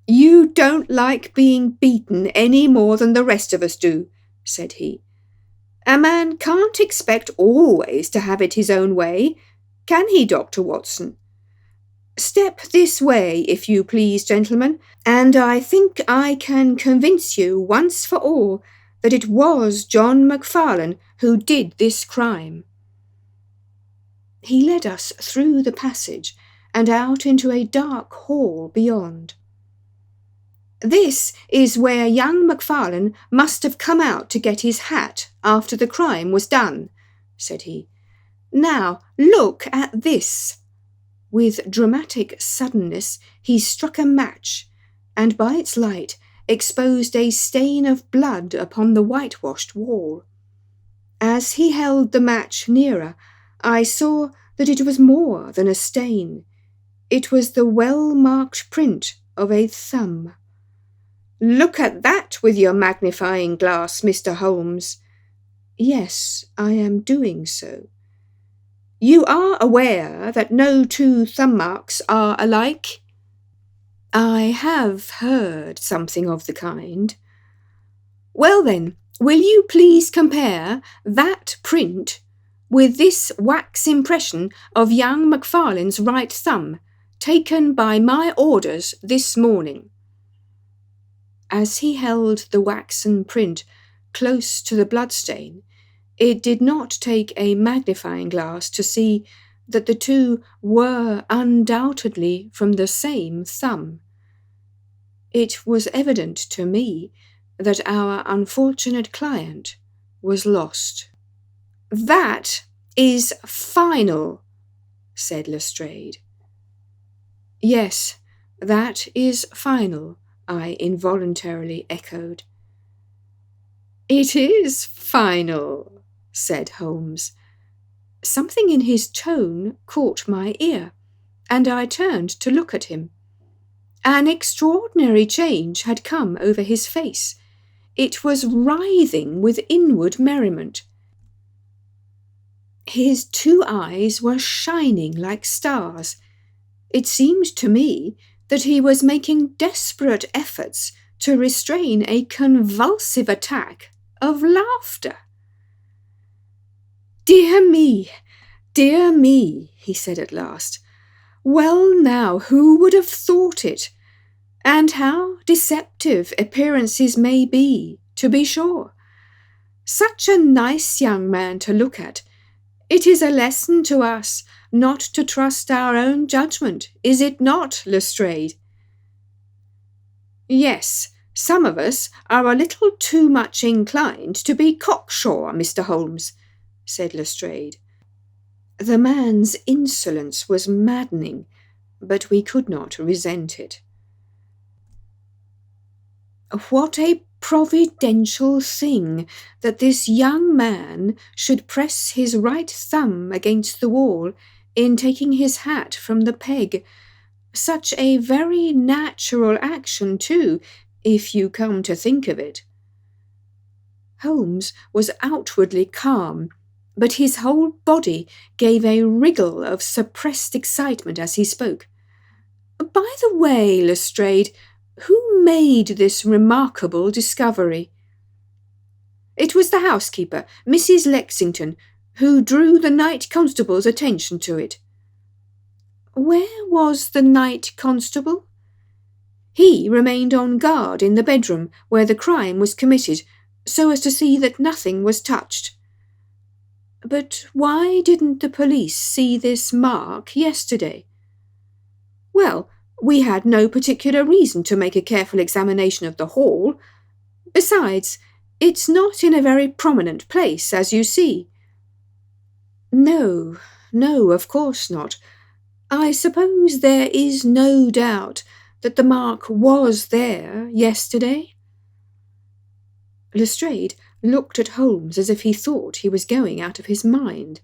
"You don't like being beaten any more than the rest of us do," said he. "A man can't expect always to have it his own way, can he, Dr. Watson? Step this way, if you please, gentlemen, and I think I can convince you once for all that it was John Macfarlane who did this crime." He led us through the passage and out into a dark hall beyond. "This is where young Macfarlane must have come out to get his hat after the crime was done," said he. "Now, look at this." With dramatic suddenness he struck a match, and by its light exposed a stain of blood upon the whitewashed wall. As he held the match nearer, I saw that it was more than a stain. It was the well-marked print of a thumb. "Look at that with your magnifying glass, Mr. Holmes." "Yes, I am doing so." "You are aware that no two thumb marks are alike?" "I have heard something of the kind." "Well then, will you please compare that print with this wax impression of young Macfarlane's right thumb? taken by my orders this morning." As he held the waxen print close to the bloodstain, it did not take a magnifying glass to see that the two were undoubtedly from the same thumb. It was evident to me that our unfortunate client was lost. "That is final," said Lestrade. "Yes, that is final," I involuntarily echoed. "It is final," said Holmes. Something in his tone caught my ear, and I turned to look at him. An extraordinary change had come over his face. It was writhing with inward merriment. His two eyes were shining like stars. It seemed to me that he was making desperate efforts to restrain a convulsive attack of laughter. Dear me, he said at last. "Well now, who would have thought it? And how deceptive appearances may be, to be sure. Such a nice young man to look at. It is a lesson to us not to trust our own judgment, is it not, Lestrade?" "Yes, some of us are a little too much inclined to be cocksure, Mr. Holmes," said Lestrade. The man's insolence was maddening, but we could not resent it. What a providential thing that this young man should press his right thumb against the wall in taking his hat from the peg. Such a very natural action, too, if you come to think of it. Holmes was outwardly calm, but his whole body gave a wriggle of suppressed excitement as he spoke. "By the way, Lestrade, who made this remarkable discovery?" "It was the housekeeper, Mrs. Lexington, who drew the night constable's attention to it." "Where was the night constable?" "He remained on guard in the bedroom where the crime was committed, so as to see that nothing was touched." "But why didn't the police see this mark yesterday?" "Well, we had no particular reason to make a careful examination of the hall. Besides, it's not in a very prominent place, as you see." No, of course not. I suppose there is no doubt that the mark was there yesterday?" Lestrade looked at Holmes as if he thought he was going out of his mind.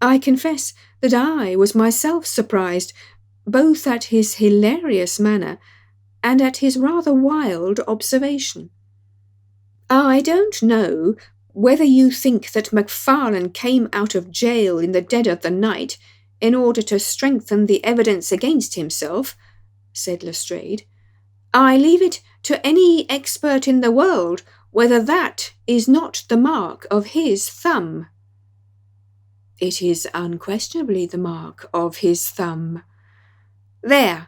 I confess that I was myself surprised, both at his hilarious manner and at his rather wild observation. "I don't know whether you think that Macfarlane came out of jail in the dead of the night in order to strengthen the evidence against himself," said Lestrade. "I leave it to any expert in the world whether that is not the mark of his thumb." "It is unquestionably the mark of his thumb." "There,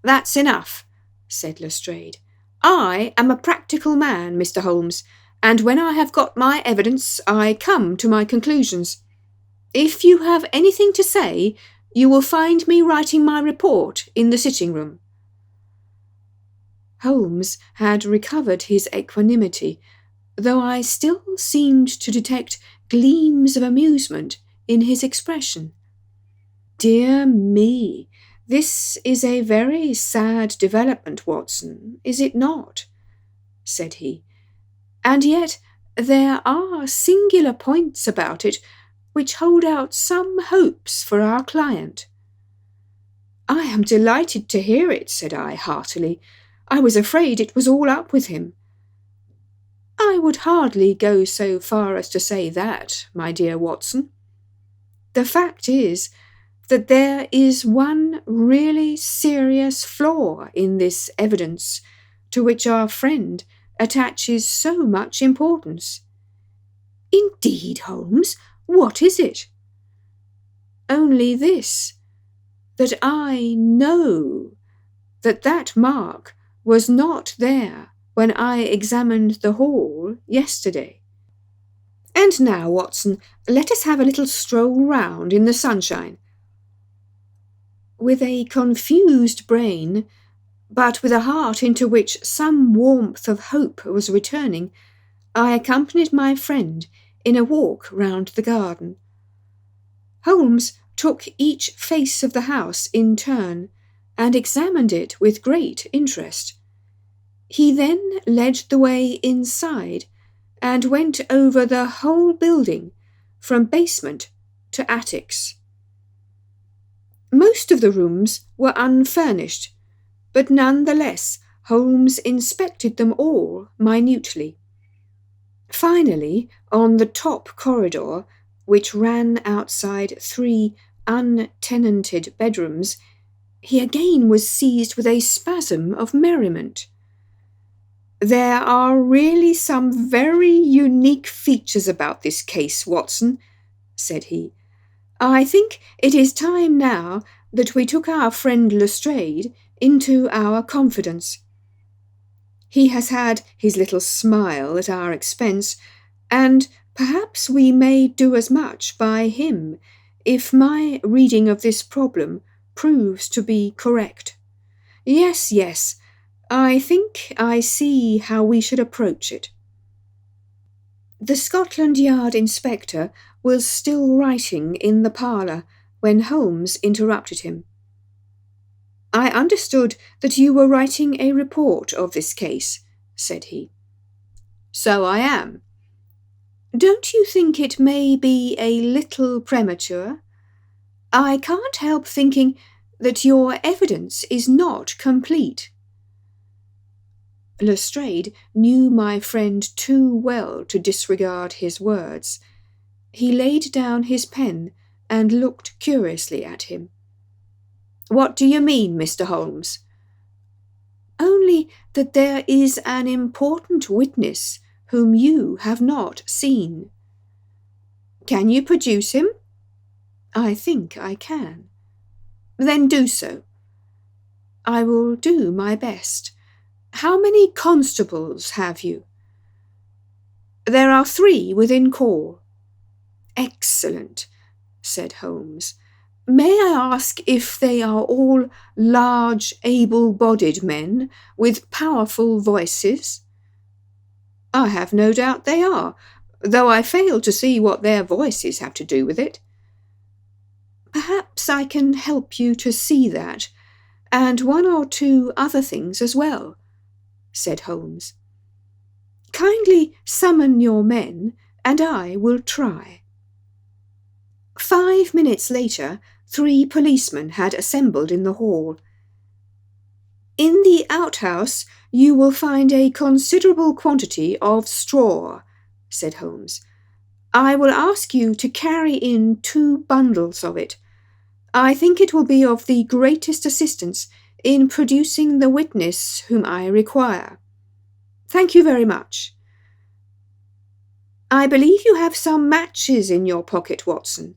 that's enough," said Lestrade. "I am a practical man, Mr. Holmes, and when I have got my evidence I come to my conclusions. If you have anything to say, you will find me writing my report in the sitting-room." Holmes had recovered his equanimity, though I still seemed to detect gleams of amusement in his expression. "Dear me, this is a very sad development, Watson, is it not?" said he. "And yet there are singular points about it which hold out some hopes for our client." "I am delighted to hear it," said I heartily. "I was afraid it was all up with him." "I would hardly go so far as to say that, my dear Watson. The fact is that there is one really serious flaw in this evidence to which our friend attaches so much importance." "Indeed, Holmes, what is it?" "Only this, that I know that that mark was not there when I examined the hall yesterday. And now, Watson, let us have a little stroll round in the sunshine." With a confused brain, but with a heart into which some warmth of hope was returning, I accompanied my friend in a walk round the garden. Holmes took each face of the house in turn and examined it with great interest. He then led the way inside and went over the whole building from basement to attics. Most of the rooms were unfurnished, but none the less Holmes inspected them all minutely. Finally, on the top corridor, which ran outside 3 untenanted bedrooms, he again was seized with a spasm of merriment. "There are really some very unique features about this case, Watson," said he. "I think it is time now that we took our friend Lestrade into our confidence. He has had his little smile at our expense, and perhaps we may do as much by him if my reading of this problem proves to be correct. Yes, I think I see how we should approach it." The Scotland Yard inspector was still writing in the parlour when Holmes interrupted him. "I understood that you were writing a report of this case," said he. "So I am." "Don't you think it may be a little premature? I can't help thinking that your evidence is not complete." Lestrade knew my friend too well to disregard his words. He laid down his pen and looked curiously at him. "What do you mean, Mr. Holmes?" "Only that there is an important witness whom you have not seen." "Can you produce him?" "I think I can." "Then do so." "I will do my best. How many constables have you?" "There are 3 within call." "Excellent," said Holmes. "May I ask if they are all large, able-bodied men with powerful voices?" "I have no doubt they are, though I fail to see what their voices have to do with it." "Perhaps I can help you to see that, and 1 or 2 other things as well," said Holmes. "Kindly summon your men, and I will try." 5 minutes later, 3 policemen had assembled in the hall. "In the outhouse you will find a considerable quantity of straw," said Holmes. "I will ask you to carry in 2 bundles of it. I think it will be of the greatest assistance in producing the witness whom I require. Thank you very much. I believe you have some matches in your pocket, Watson.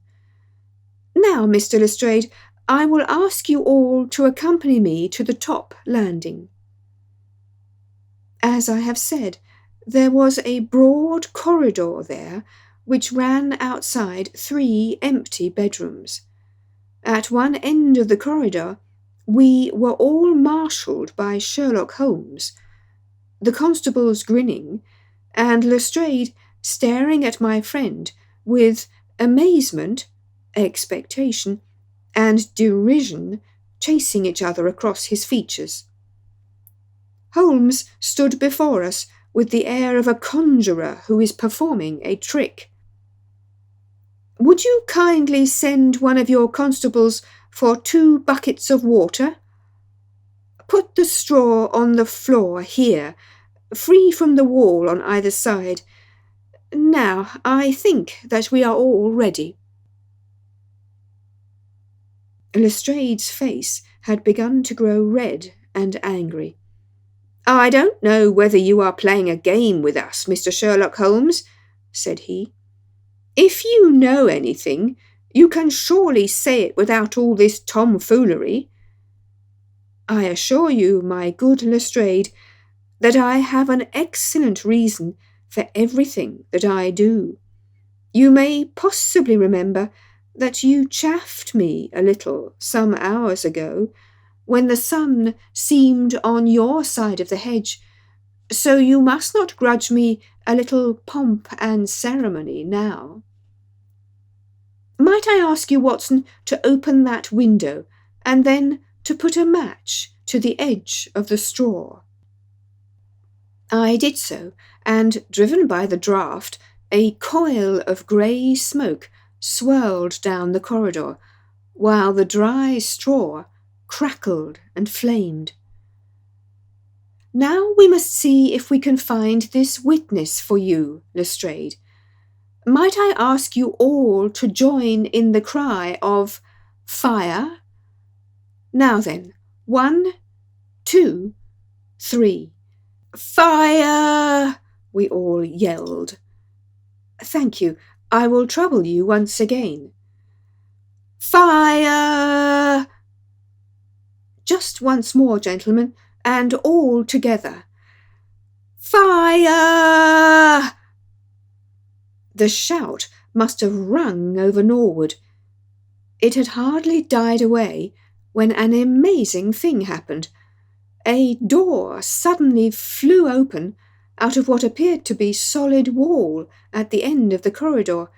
Now, Mr. Lestrade, I will ask you all to accompany me to the top landing." As I have said, there was a broad corridor there which ran outside 3 empty bedrooms. At one end of the corridor we were all marshalled by Sherlock Holmes, the constables grinning, and Lestrade staring at my friend with amazement, expectation, and derision chasing each other across his features. Holmes stood before us with the air of a conjurer who is performing a trick. "Would you kindly send one of your constables for 2 buckets of water? Put the straw on the floor here, free from the wall on either side. Now, I think that we are all ready." Lestrade's face had begun to grow red and angry. "I don't know whether you are playing a game with us, Mr. Sherlock Holmes," said he. "If you know anything, You can surely say it without all this tomfoolery. I assure you, my good Lestrade, that I have an excellent reason for everything that I do. You may possibly remember that you chaffed me a little some hours ago, when the sun seemed on your side of the hedge, so you must not grudge me a little pomp and ceremony now. Might I ask you, Watson, to open that window, and then to put a match to the edge of the straw? I did so, and, driven by the draught, a coil of grey smoke swirled down the corridor, while the dry straw crackled and flamed. Now we must see if we can find this witness for you, Lestrade. Might I ask you all to join in the cry of fire? Now then, 1, 2, 3. Fire! We all yelled. Thank you. I will trouble you once again. Fire! Just once more, gentlemen, and all together. Fire! The shout must have rung over Norwood. It had hardly died away when an amazing thing happened. A door suddenly flew open out of what appeared to be solid wall at the end of the corridor,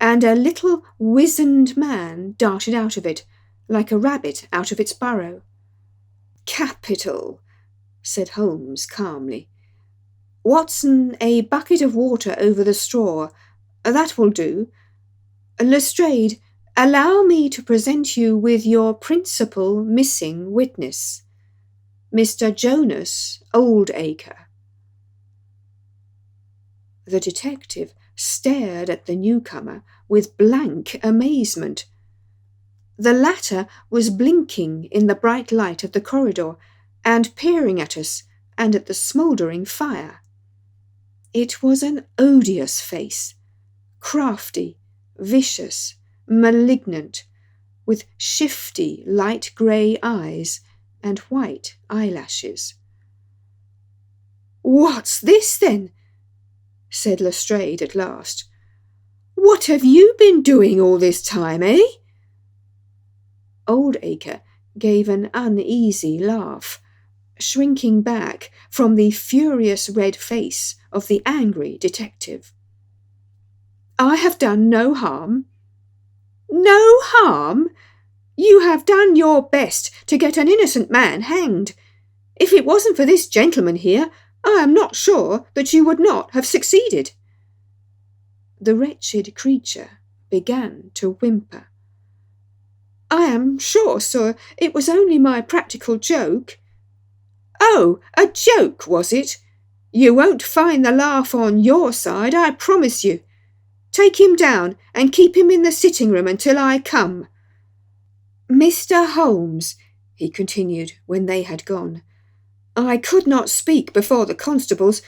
and a little wizened man darted out of it, like a rabbit out of its burrow. Capital, said Holmes calmly. Watson, a bucket of water over the straw. That will do. Lestrade, allow me to present you with your principal missing witness, Mr. Jonas Oldacre. The detective stared at the newcomer with blank amazement. The latter was blinking in the bright light of the corridor and peering at us and at the smouldering fire. It was an odious face, crafty, vicious, malignant, with shifty light grey eyes and white eyelashes. What's this, then? Said Lestrade at last. What have you been doing all this time, eh? Oldacre gave an uneasy laugh, shrinking back from the furious red face of the angry detective. I have done no harm. No harm? You have done your best to get an innocent man hanged. If it wasn't for this gentleman here, I am not sure that you would not have succeeded. The wretched creature began to whimper. I am sure, sir, it was only my practical joke. Oh, a joke, was it? You won't find the laugh on your side, I promise you. Take him down and keep him in the sitting-room until I come. Mr. Holmes, he continued when they had gone, I could not speak before the constables,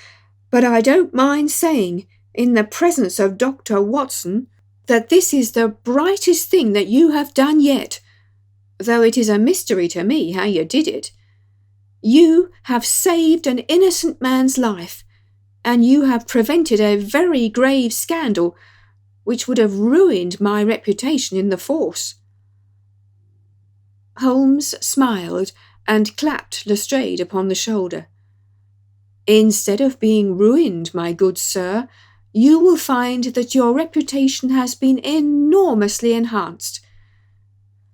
but I don't mind saying, in the presence of Dr. Watson, that this is the brightest thing that you have done yet, though it is a mystery to me how you did it. You have saved an innocent man's life, and you have prevented a very grave scandal which would have ruined my reputation in the force. Holmes smiled and clapped Lestrade upon the shoulder. Instead of being ruined, my good sir, you will find that your reputation has been enormously enhanced.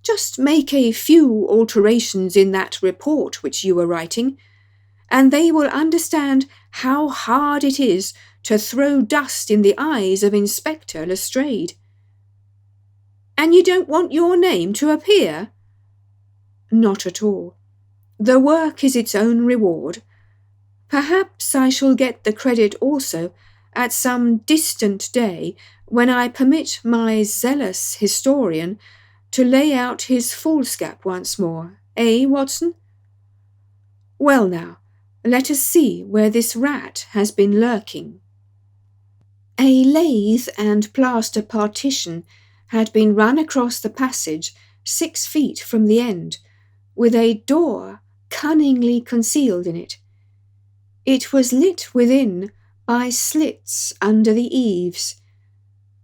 Just make a few alterations in that report which you are writing, and they will understand how hard it is to throw dust in the eyes of Inspector Lestrade. And you don't want your name to appear? Not at all. The work is its own reward. Perhaps I shall get the credit also at some distant day when I permit my zealous historian to lay out his foolscap once more, eh, Watson? Well now, let us see where this rat has been lurking. A lathe and plaster partition had been run across the passage 6 feet from the end, with a door cunningly concealed in it. It was lit within by slits under the eaves.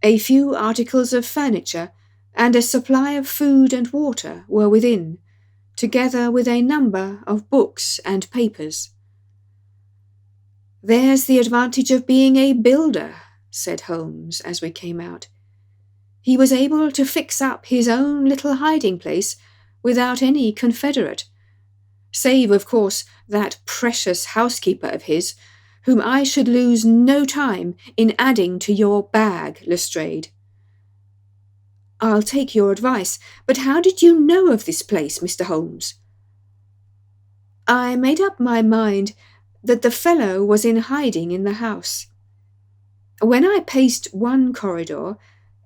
A few articles of furniture and a supply of food and water were within, together with a number of books and papers. "There's the advantage of being a builder," said Holmes as we came out. He was able to fix up his own little hiding-place without any confederate, save, of course, that precious housekeeper of his, whom I should lose no time in adding to your bag, Lestrade. "I'll take your advice, but how did you know of this place, Mr. Holmes?" "I made up my mind that the fellow was in hiding in the house. When I paced one corridor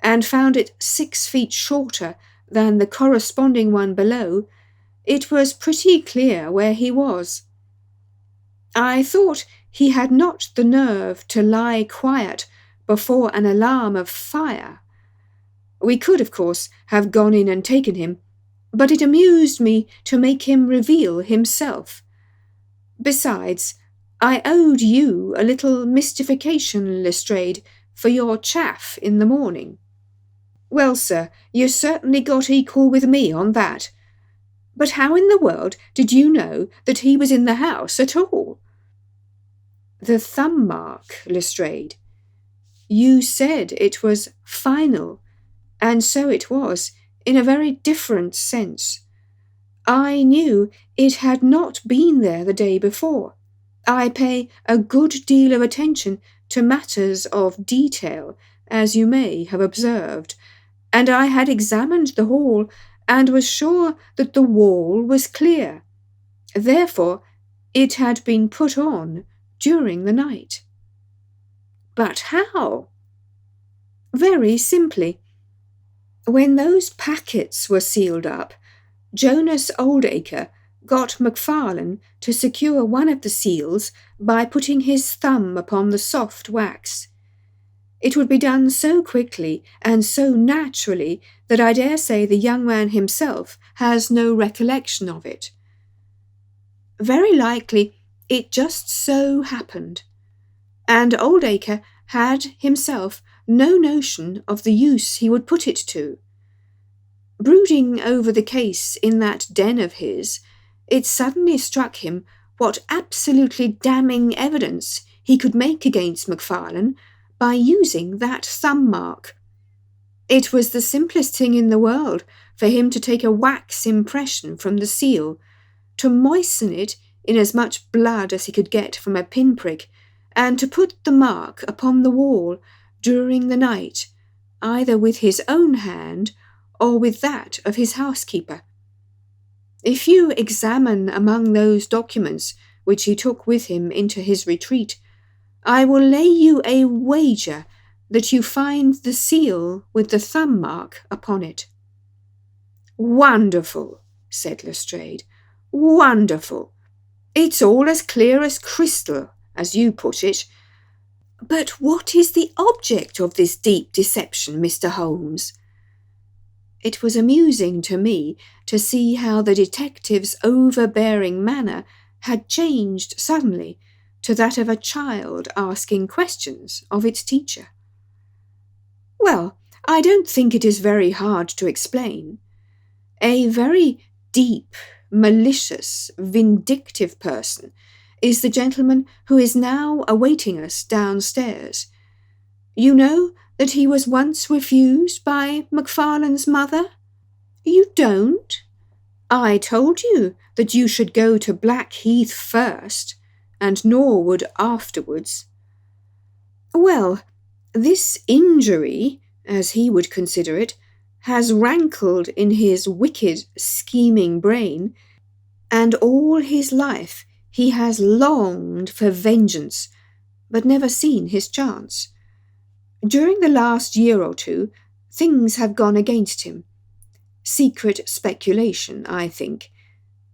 and found it 6 feet shorter than the corresponding one below, it was pretty clear where he was. I thought he had not the nerve to lie quiet before an alarm of fire. We could, of course, have gone in and taken him, but it amused me to make him reveal himself. Besides, I owed you a little mystification, Lestrade, for your chaff in the morning." "Well, sir, you certainly got equal with me on that. But how in the world did you know that he was in the house at all?" "The thumb mark, Lestrade. You said it was final, and so it was, in a very different sense. I knew it had not been there the day before. I pay a good deal of attention to matters of detail, as you may have observed, and I had examined the hall and was sure that the wall was clear. Therefore, it had been put on during the night." "But how?" "Very simply. When those packets were sealed up, Jonas Oldacre got Macfarlane to secure one of the seals by putting his thumb upon the soft wax. It would be done so quickly and so naturally that I dare say the young man himself has no recollection of it. Very likely it just so happened, and Oldacre had himself no notion of the use he would put it to. Brooding over the case in that den of his, it suddenly struck him what absolutely damning evidence he could make against Macfarlane by using that thumb mark. It was the simplest thing in the world for him to take a wax impression from the seal, to moisten it in as much blood as he could get from a pinprick, and to put the mark upon the wall during the night, either with his own hand or with that of his housekeeper. If you examine among those documents which he took with him into his retreat, I will lay you a wager that you find the seal with the thumb mark upon it." "Wonderful," said Lestrade. "Wonderful. It's all as clear as crystal, as you put it. But what is the object of this deep deception, Mr. Holmes?" It was amusing to me to see how the detective's overbearing manner had changed suddenly to that of a child asking questions of its teacher. "Well, I don't think it is very hard to explain. A very deep, malicious, vindictive person is the gentleman who is now awaiting us downstairs. You know that he was once refused by Macfarlane's mother? You don't? I told you that you should go to Blackheath first, and Norwood afterwards. Well, this injury, as he would consider it, has rankled in his wicked, scheming brain, and all his life he has longed for vengeance, but never seen his chance. During the last year or two, things have gone against him. Secret speculation, I think,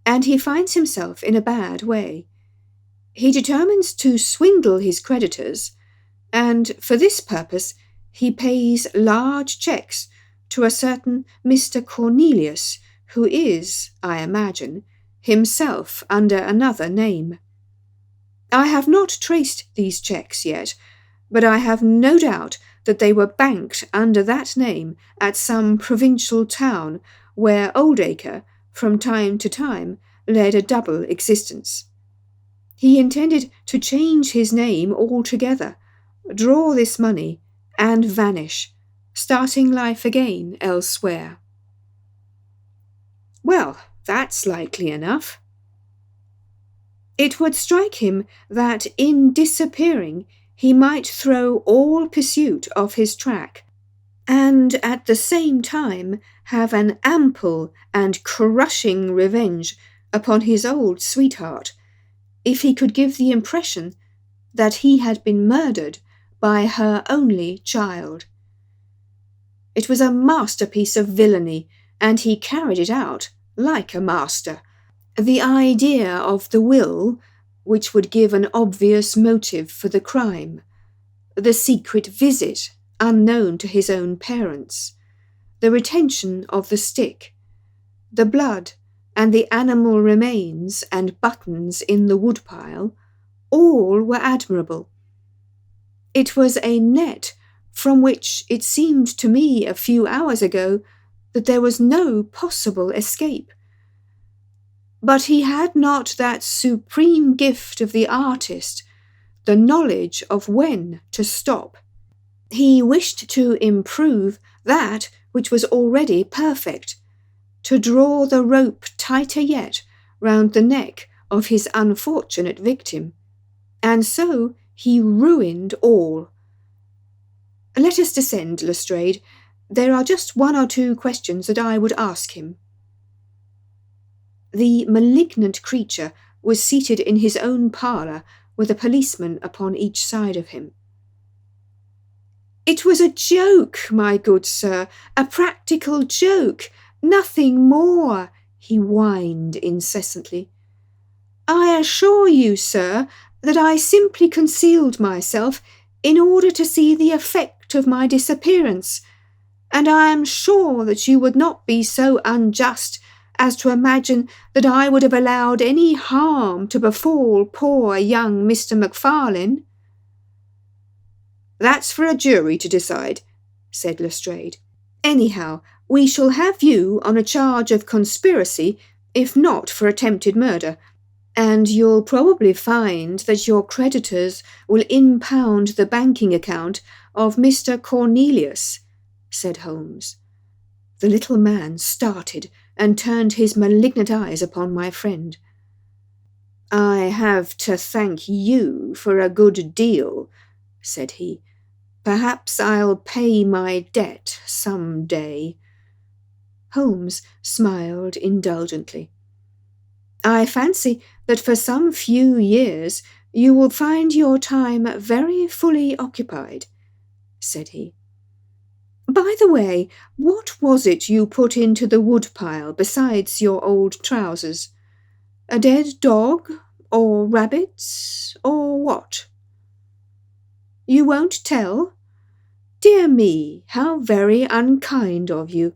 and he finds himself in a bad way. He determines to swindle his creditors, and for this purpose he pays large cheques to a certain Mr. Cornelius, who is, I imagine, himself under another name. I have not traced these cheques yet, but I have no doubt that they were banked under that name at some provincial town where Oldacre, from time to time, led a double existence. He intended to change his name altogether, draw this money, and vanish, starting life again elsewhere. Well, that's likely enough. It would strike him that in disappearing he might throw all pursuit off his track, and at the same time have an ample and crushing revenge upon his old sweetheart, if he could give the impression that he had been murdered by her only child. It was a masterpiece of villainy, and he carried it out like a master. The idea of the will, which would give an obvious motive for the crime, the secret visit unknown to his own parents, the retention of the stick, the blood and the animal remains and buttons in the woodpile, all were admirable. It was a net from which it seemed to me a few hours ago that there was no possible escape. But he had not that supreme gift of the artist, the knowledge of when to stop. He wished to improve that which was already perfect, to draw the rope tighter yet round the neck of his unfortunate victim, and so he ruined all. Let us descend, Lestrade. There are just one or two questions that I would ask him. The malignant creature was seated in his own parlour with a policeman upon each side of him. It was a joke, my good sir, a practical joke, nothing more, he whined incessantly. I assure you, sir, that I simply concealed myself in order to see the effect of my disappearance, and I am sure that you would not be so unjust as to imagine that I would have allowed any harm to befall poor young Mr. Macfarlane. That's for a jury to decide, said Lestrade. Anyhow, we shall have you on a charge of conspiracy, if not for attempted murder, and you'll probably find that your creditors will impound the banking account of Mr. Cornelius, said Holmes. The little man started and turned his malignant eyes upon my friend. I have to thank you for a good deal, said he. Perhaps I'll pay my debt some day. Holmes smiled indulgently. I fancy that for some few years you will find your time very fully occupied, said he. By the way, what was it you put into the woodpile besides your old trousers? A dead dog, or rabbits, or what? You won't tell? Dear me, how very unkind of you.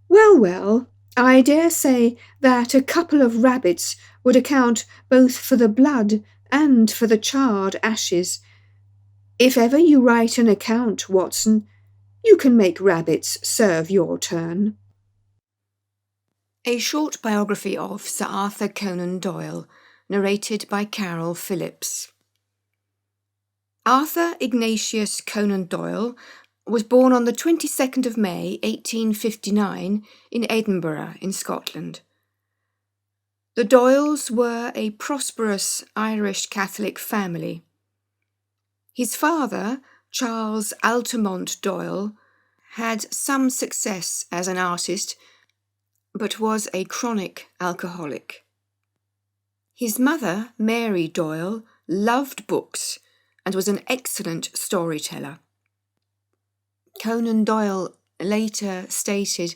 Well, I dare say that a couple of rabbits would account both for the blood and for the charred ashes. If ever you write an account, Watson, you can make rabbits serve your turn. A short biography of Sir Arthur Conan Doyle, narrated by Carol Phillips. Arthur Ignatius Conan Doyle was born on the 22nd of May, 1859, in Edinburgh, in Scotland. The Doyles were a prosperous Irish Catholic family. His father, Charles Altamont Doyle, had some success as an artist, but was a chronic alcoholic. His mother, Mary Doyle, loved books and was an excellent storyteller. Conan Doyle later stated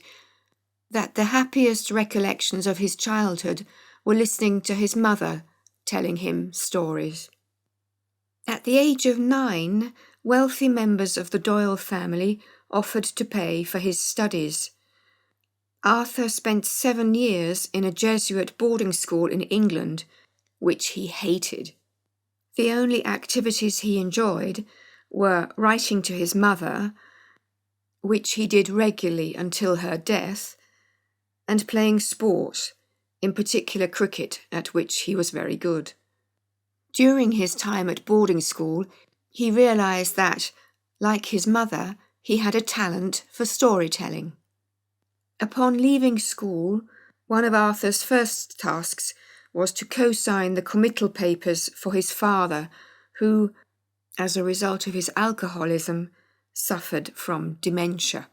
that the happiest recollections of his childhood were listening to his mother telling him stories. At the age of 9, wealthy members of the Doyle family offered to pay for his studies. Arthur spent 7 years in a Jesuit boarding school in England, which he hated. The only activities he enjoyed were writing to his mother, which he did regularly until her death, and playing sport, in particular cricket, at which he was very good. During his time at boarding school, he realised that, like his mother, he had a talent for storytelling. Upon leaving school, one of Arthur's first tasks was to co-sign the committal papers for his father, who, as a result of his alcoholism, suffered from dementia.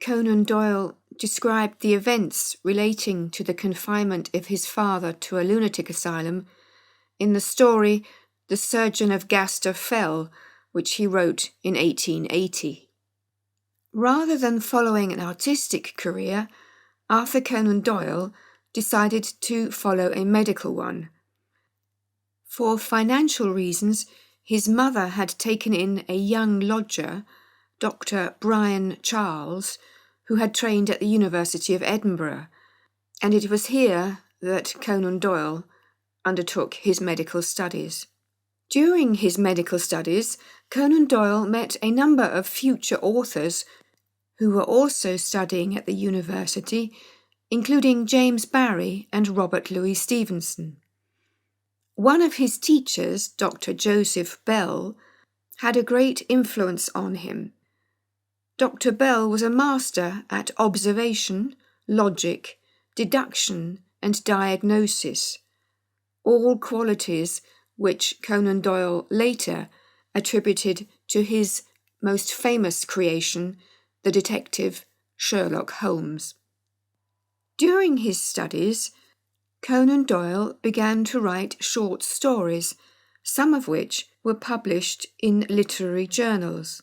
Conan Doyle described the events relating to the confinement of his father to a lunatic asylum in the story The Surgeon of Gaster Fell, which he wrote in 1880. Rather than following an artistic career, Arthur Conan Doyle decided to follow a medical one. For financial reasons, his mother had taken in a young lodger, Dr. Brian Charles, who had trained at the University of Edinburgh, and it was here that Conan Doyle undertook his medical studies. During his medical studies, Conan Doyle met a number of future authors who were also studying at the university, including James Barrie and Robert Louis Stevenson. One of his teachers, Dr. Joseph Bell, had a great influence on him. Dr. Bell was a master at observation, logic, deduction, and diagnosis, all qualities which Conan Doyle later attributed to his most famous creation, the detective Sherlock Holmes. During his studies, Conan Doyle began to write short stories, some of which were published in literary journals.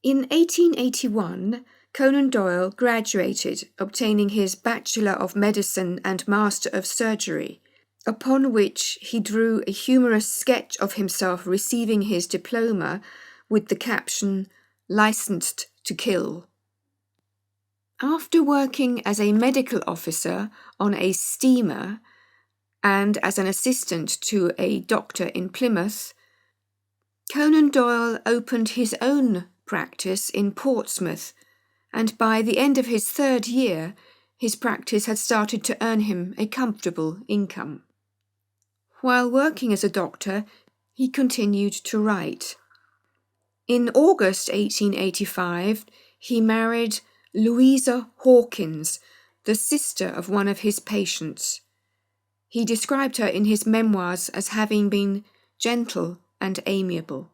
In 1881, Conan Doyle graduated, obtaining his Bachelor of Medicine and Master of Surgery, upon which he drew a humorous sketch of himself receiving his diploma with the caption, "Licensed to Kill." After working as a medical officer on a steamer and as an assistant to a doctor in Plymouth, Conan Doyle opened his own practice in Portsmouth, and by the end of his 3rd year, his practice had started to earn him a comfortable income. While working as a doctor, he continued to write. In August 1885, he married Louisa Hawkins, the sister of one of his patients. He described her in his memoirs as having been gentle and amiable.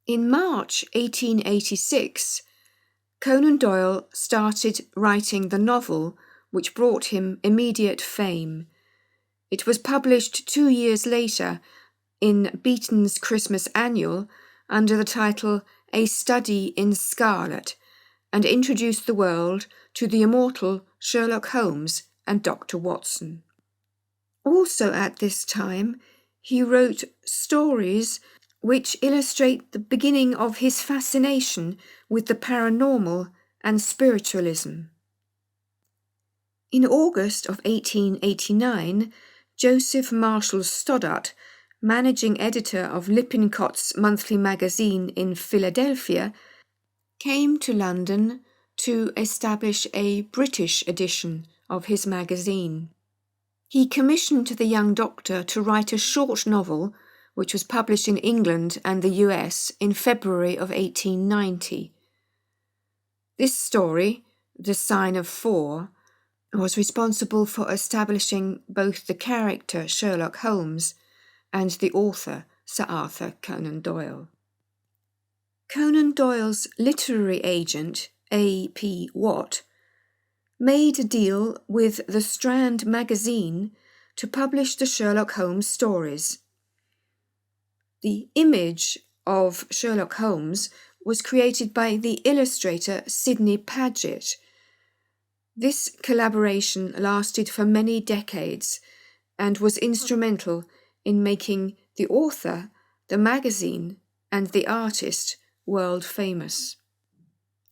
In March 1886, Conan Doyle started writing the novel which brought him immediate fame. It was published 2 years later in Beeton's Christmas Annual under the title A Study in Scarlet, and introduced the world to the immortal Sherlock Holmes and Dr. Watson. Also at this time, he wrote stories which illustrate the beginning of his fascination with the paranormal and spiritualism. In August of 1889, Joseph Marshall Stoddart, managing editor of Lippincott's monthly magazine in Philadelphia, came to London to establish a British edition of his magazine. He commissioned the young doctor to write a short novel which was published in England and the US in February of 1890. This story, The Sign of Four, was responsible for establishing both the character Sherlock Holmes and the author Sir Arthur Conan Doyle. Conan Doyle's literary agent, A.P. Watt, made a deal with the Strand magazine to publish the Sherlock Holmes stories. The image of Sherlock Holmes was created by the illustrator Sidney Paget. This collaboration lasted for many decades and was instrumental in making the author, the magazine, and the artist world famous.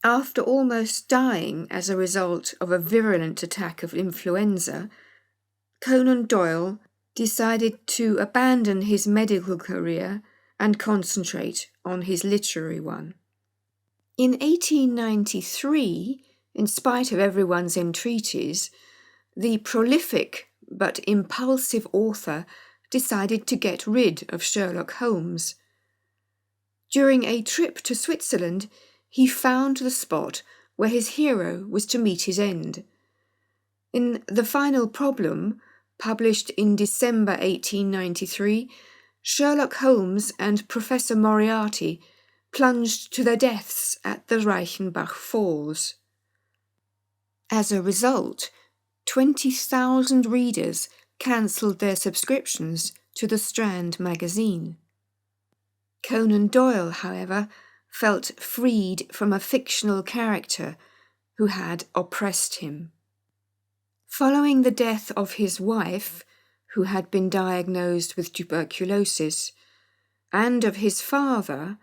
After almost dying as a result of a virulent attack of influenza, Conan Doyle decided to abandon his medical career and concentrate on his literary one. In 1893, in spite of everyone's entreaties, the prolific but impulsive author decided to get rid of Sherlock Holmes. During a trip to Switzerland, he found the spot where his hero was to meet his end. In The Final Problem, published in December 1893, Sherlock Holmes and Professor Moriarty plunged to their deaths at the Reichenbach Falls. As a result, 20,000 readers cancelled their subscriptions to the Strand magazine. Conan Doyle, however, felt freed from a fictional character who had oppressed him. Following the death of his wife, who had been diagnosed with tuberculosis, and of his father,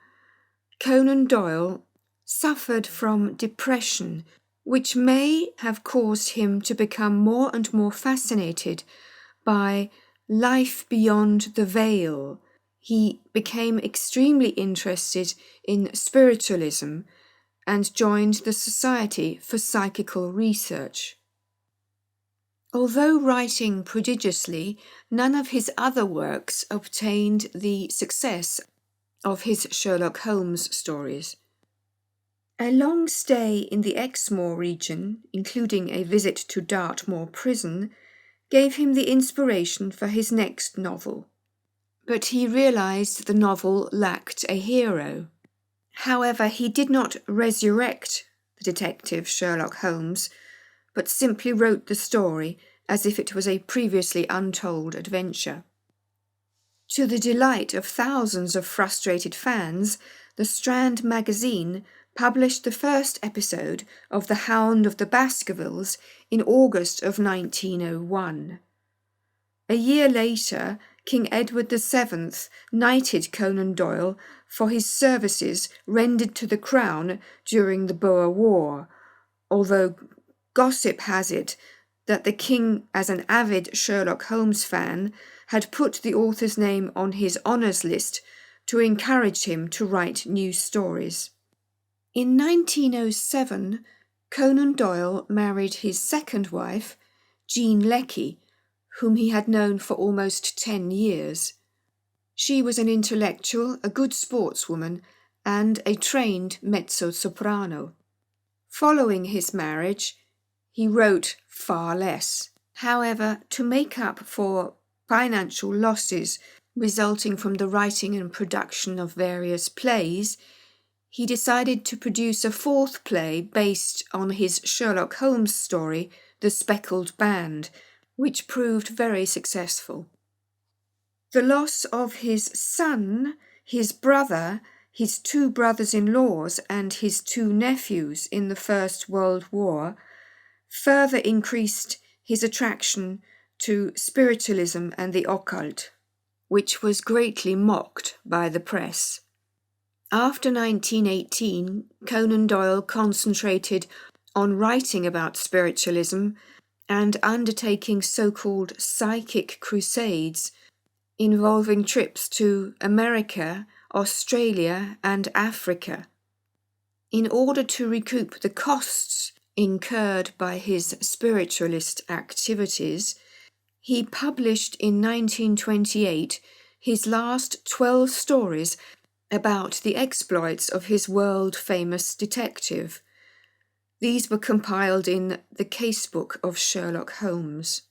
Conan Doyle suffered from depression, which may have caused him to become more and more fascinated by life beyond the veil. He became extremely interested in spiritualism and joined the Society for Psychical Research. Although writing prodigiously, none of his other works obtained the success of his Sherlock Holmes stories. A long stay in the Exmoor region, including a visit to Dartmoor prison, gave him the inspiration for his next novel. But he realised the novel lacked a hero. However, he did not resurrect the detective Sherlock Holmes, but simply wrote the story as if it was a previously untold adventure. To the delight of thousands of frustrated fans, the Strand magazine published the first episode of The Hound of the Baskervilles in August of 1901. A year later, King Edward VII knighted Conan Doyle for his services rendered to the Crown during the Boer War, although gossip has it that the king, as an avid Sherlock Holmes fan, had put the author's name on his honours list to encourage him to write new stories. In 1907, Conan Doyle married his second wife, Jean Leckie, whom he had known for almost 10 years. She was an intellectual, a good sportswoman, and a trained mezzo-soprano. Following his marriage, he wrote far less. However, to make up for financial losses resulting from the writing and production of various plays, he decided to produce a fourth play based on his Sherlock Holmes story, The Speckled Band, which proved very successful. The loss of his son, his brother, his 2 brothers-in-laws and his 2 nephews in the First World War further increased his attraction to spiritualism and the occult, which was greatly mocked by the press. After 1918, Conan Doyle concentrated on writing about spiritualism and undertaking so-called psychic crusades involving trips to America, Australia, and Africa. In order to recoup the costs incurred by his spiritualist activities, he published in 1928 his last 12 stories about the exploits of his world-famous detective. These were compiled in The Casebook of Sherlock Holmes.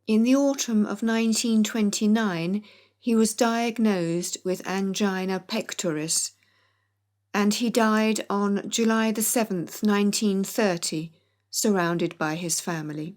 In the autumn of 1929, he was diagnosed with angina pectoris, and he died on July 7, 1930, surrounded by his family.